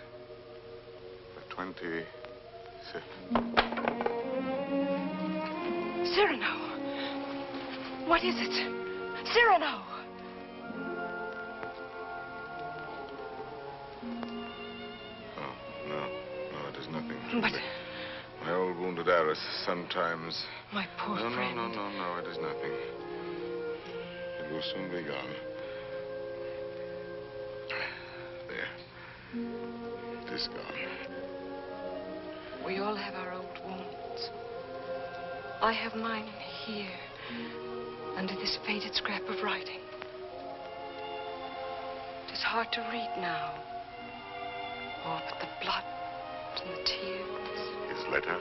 Speaker 2: the 26th.
Speaker 4: Cyrano! What is it? Cyrano!
Speaker 2: Oh, no, it is nothing.
Speaker 4: But...
Speaker 2: my old wounded heiress sometimes...
Speaker 4: My poor friend.
Speaker 2: No, it is nothing. It will soon be gone. There. It is gone.
Speaker 4: We all have our old wounds. I have mine here, under this faded scrap of writing. It is hard to read now. Oh, but the blood and the tears.
Speaker 2: His letter?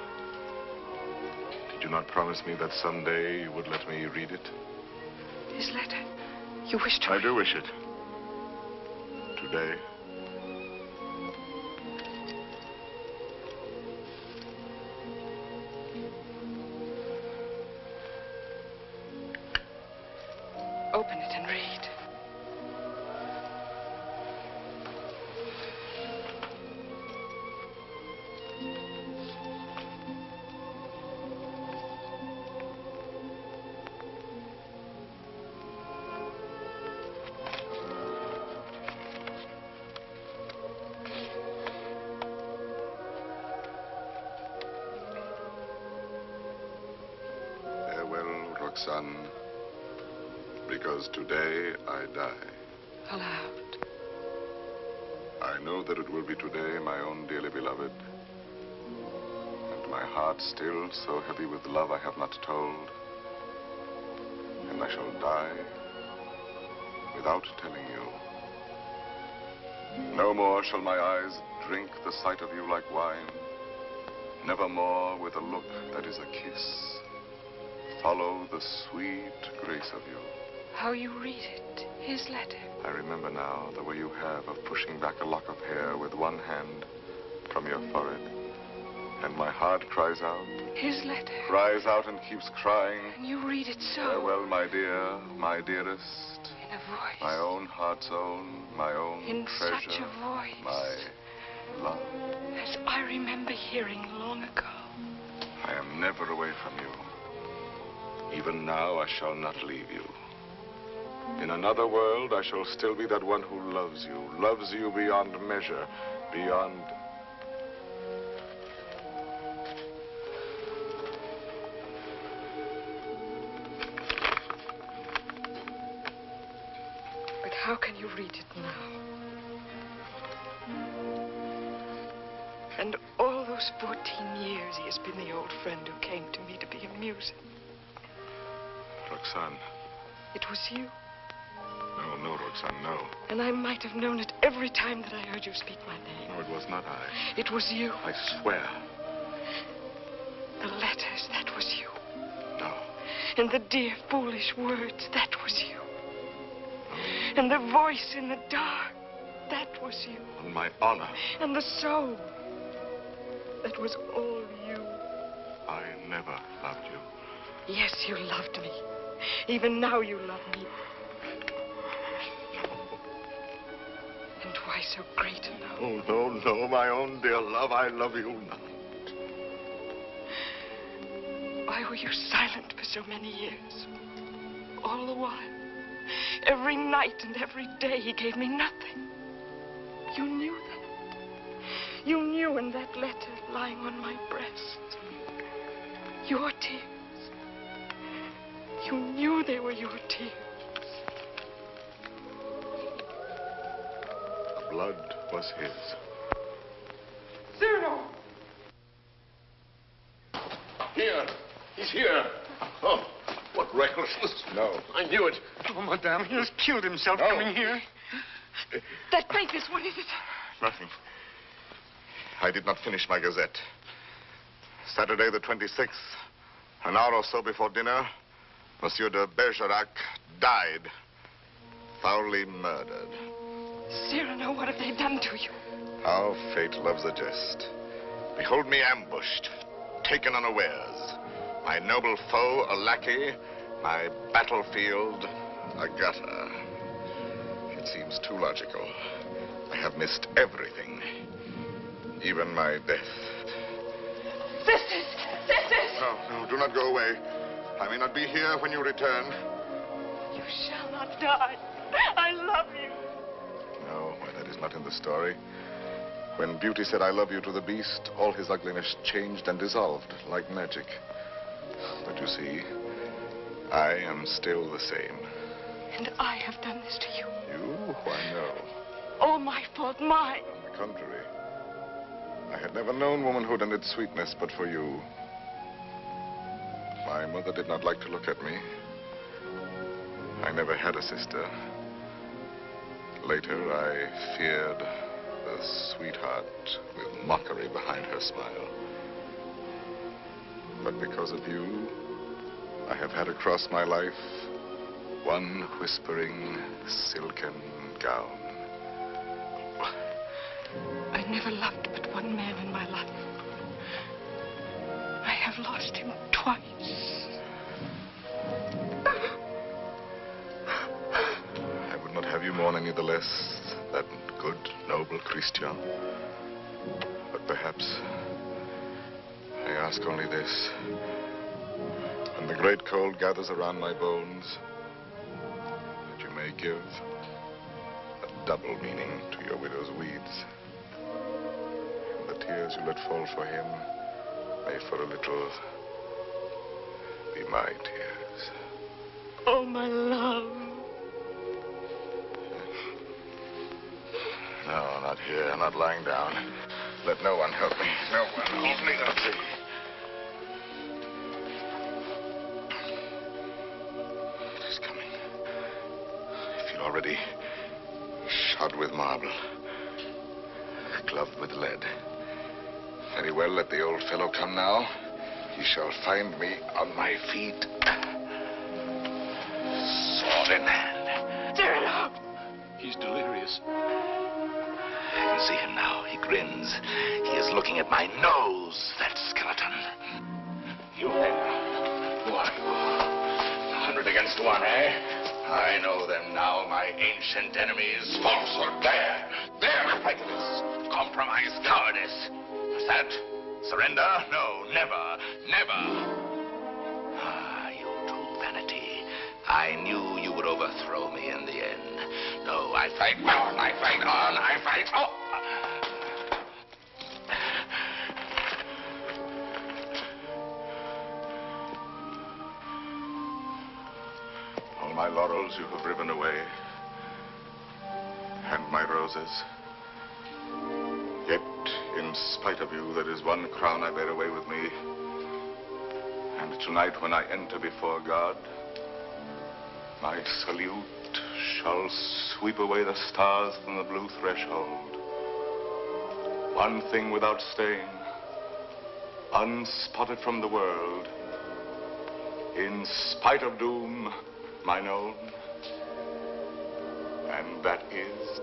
Speaker 2: Did you not promise me that someday you would let me read it?
Speaker 4: His letter? You wish to...
Speaker 2: I do wish it. Today.
Speaker 4: Open it and read.
Speaker 2: Roxane, because today I die.
Speaker 4: Aloud.
Speaker 2: I know that it will be today, my own dearly beloved, and my heart still so heavy with love I have not told, and I shall die without telling you. No more shall my eyes drink the sight of you like wine. Nevermore with a look that is a kiss follow the sweet grace of you.
Speaker 4: How you read it, his letter.
Speaker 2: I remember now the way you have of pushing back a lock of hair with one hand from your forehead. And my heart cries out.
Speaker 4: His letter.
Speaker 2: Cries out and keeps crying.
Speaker 4: And you read it so.
Speaker 2: Farewell, my dear, my dearest.
Speaker 4: In a voice.
Speaker 2: My own heart's own, my own
Speaker 4: in
Speaker 2: treasure.
Speaker 4: In such a voice.
Speaker 2: My love.
Speaker 4: As I remember hearing long ago.
Speaker 2: I am never away from you. Even now I shall not leave you. In another world, I shall still be that one who loves you beyond measure, beyond...
Speaker 4: But how can you read it now? And all those 14 years he has been the old friend who came to me to be amusing.
Speaker 2: Roxane.
Speaker 4: It was you.
Speaker 2: No, Roxane, no.
Speaker 4: And I might have known it every time that I heard you speak my name.
Speaker 2: No, it was not I.
Speaker 4: It was you.
Speaker 2: I swear.
Speaker 4: The letters, that was you.
Speaker 2: No.
Speaker 4: And the dear, foolish words, that was you.
Speaker 2: No.
Speaker 4: And the voice in the dark, that was you.
Speaker 2: On my honor.
Speaker 4: And the soul, that was all you.
Speaker 2: I never loved you.
Speaker 4: Yes, you loved me. Even now you love me. And why so great a love?
Speaker 2: Oh, no, my own dear love, I love you not.
Speaker 4: Why were you silent for so many years? All the while. Every night and every day he gave me nothing. You knew that. You knew in that letter lying on my breast. Your tears. You knew they were your tears.
Speaker 2: The blood was his.
Speaker 4: Cyrano!
Speaker 15: Here. He's here. Oh, what recklessness.
Speaker 2: No.
Speaker 15: I knew it.
Speaker 9: Oh, madame, he has killed himself coming here.
Speaker 4: That papers, what is it?
Speaker 2: Nothing. I did not finish my gazette. Saturday the 26th, an hour or so before dinner, Monsieur de Bergerac died. Foully murdered.
Speaker 4: Cyrano, what have they done to you?
Speaker 2: How fate loves a jest. Behold me ambushed, taken unawares. My noble foe, a lackey. My battlefield, a gutter. It seems too logical. I have missed everything. Even my death.
Speaker 4: Sisters! Sisters!
Speaker 2: No, do not go away. I may not be here when you return.
Speaker 4: You shall not die. I love you.
Speaker 2: No, well, that is not in the story. When Beauty said I love you to the beast, all his ugliness changed and dissolved like magic. But you see, I am still the same.
Speaker 4: And I have done this to you.
Speaker 2: You? Why, no.
Speaker 4: All my fault, mine.
Speaker 2: On the contrary. I had never known womanhood and its sweetness but for you. My mother did not like to look at me. I never had a sister. Later, I feared the sweetheart with mockery behind her smile. But because of you, I have had across my life one whispering silken gown.
Speaker 4: I never loved but one man in my life. I have lost him twice.
Speaker 2: I would not have you mourn any the less, that good, noble Christian. But perhaps I ask only this. When the great cold gathers around my bones, that you may give a double meaning to your widow's weeds. And the tears you let fall for him may for a little be my tears.
Speaker 4: Oh, my love.
Speaker 2: No, not here, not lying down. Let no one help me. No one. Only the sea. It is coming. I feel already shod with marble, gloved with lead. Very well, let the old fellow come now. He shall find me on my feet. Sword in hand.
Speaker 4: Cyrano!
Speaker 14: He's delirious. I can see him now. He grins. He is looking at my nose, that skeleton. You there. Who are you? 100 against 1, eh? I know them now, my ancient enemies. Falsehood. There. Prejudice. Compromise. Cowardice. What's that? Surrender? No, never. Ah, you true vanity. I knew you would overthrow me in the end. No, I fight on, I fight on, I fight on.
Speaker 2: All my laurels you have riven away, and my roses. Yet, in spite of you, there is one crown I bear away with me. And tonight, when I enter before God, my salute shall sweep away the stars from the blue threshold. One thing without stain, unspotted from the world, in spite of doom, mine own, and that is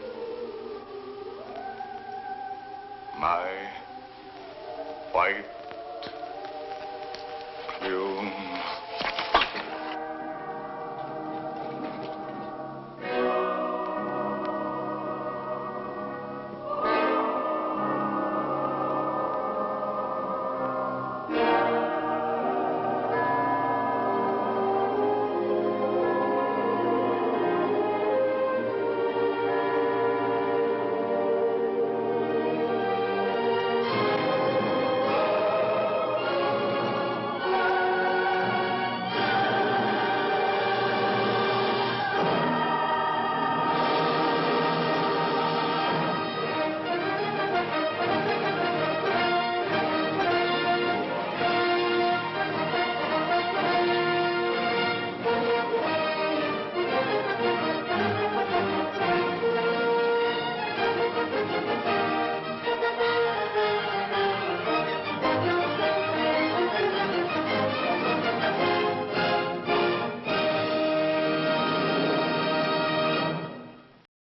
Speaker 2: my white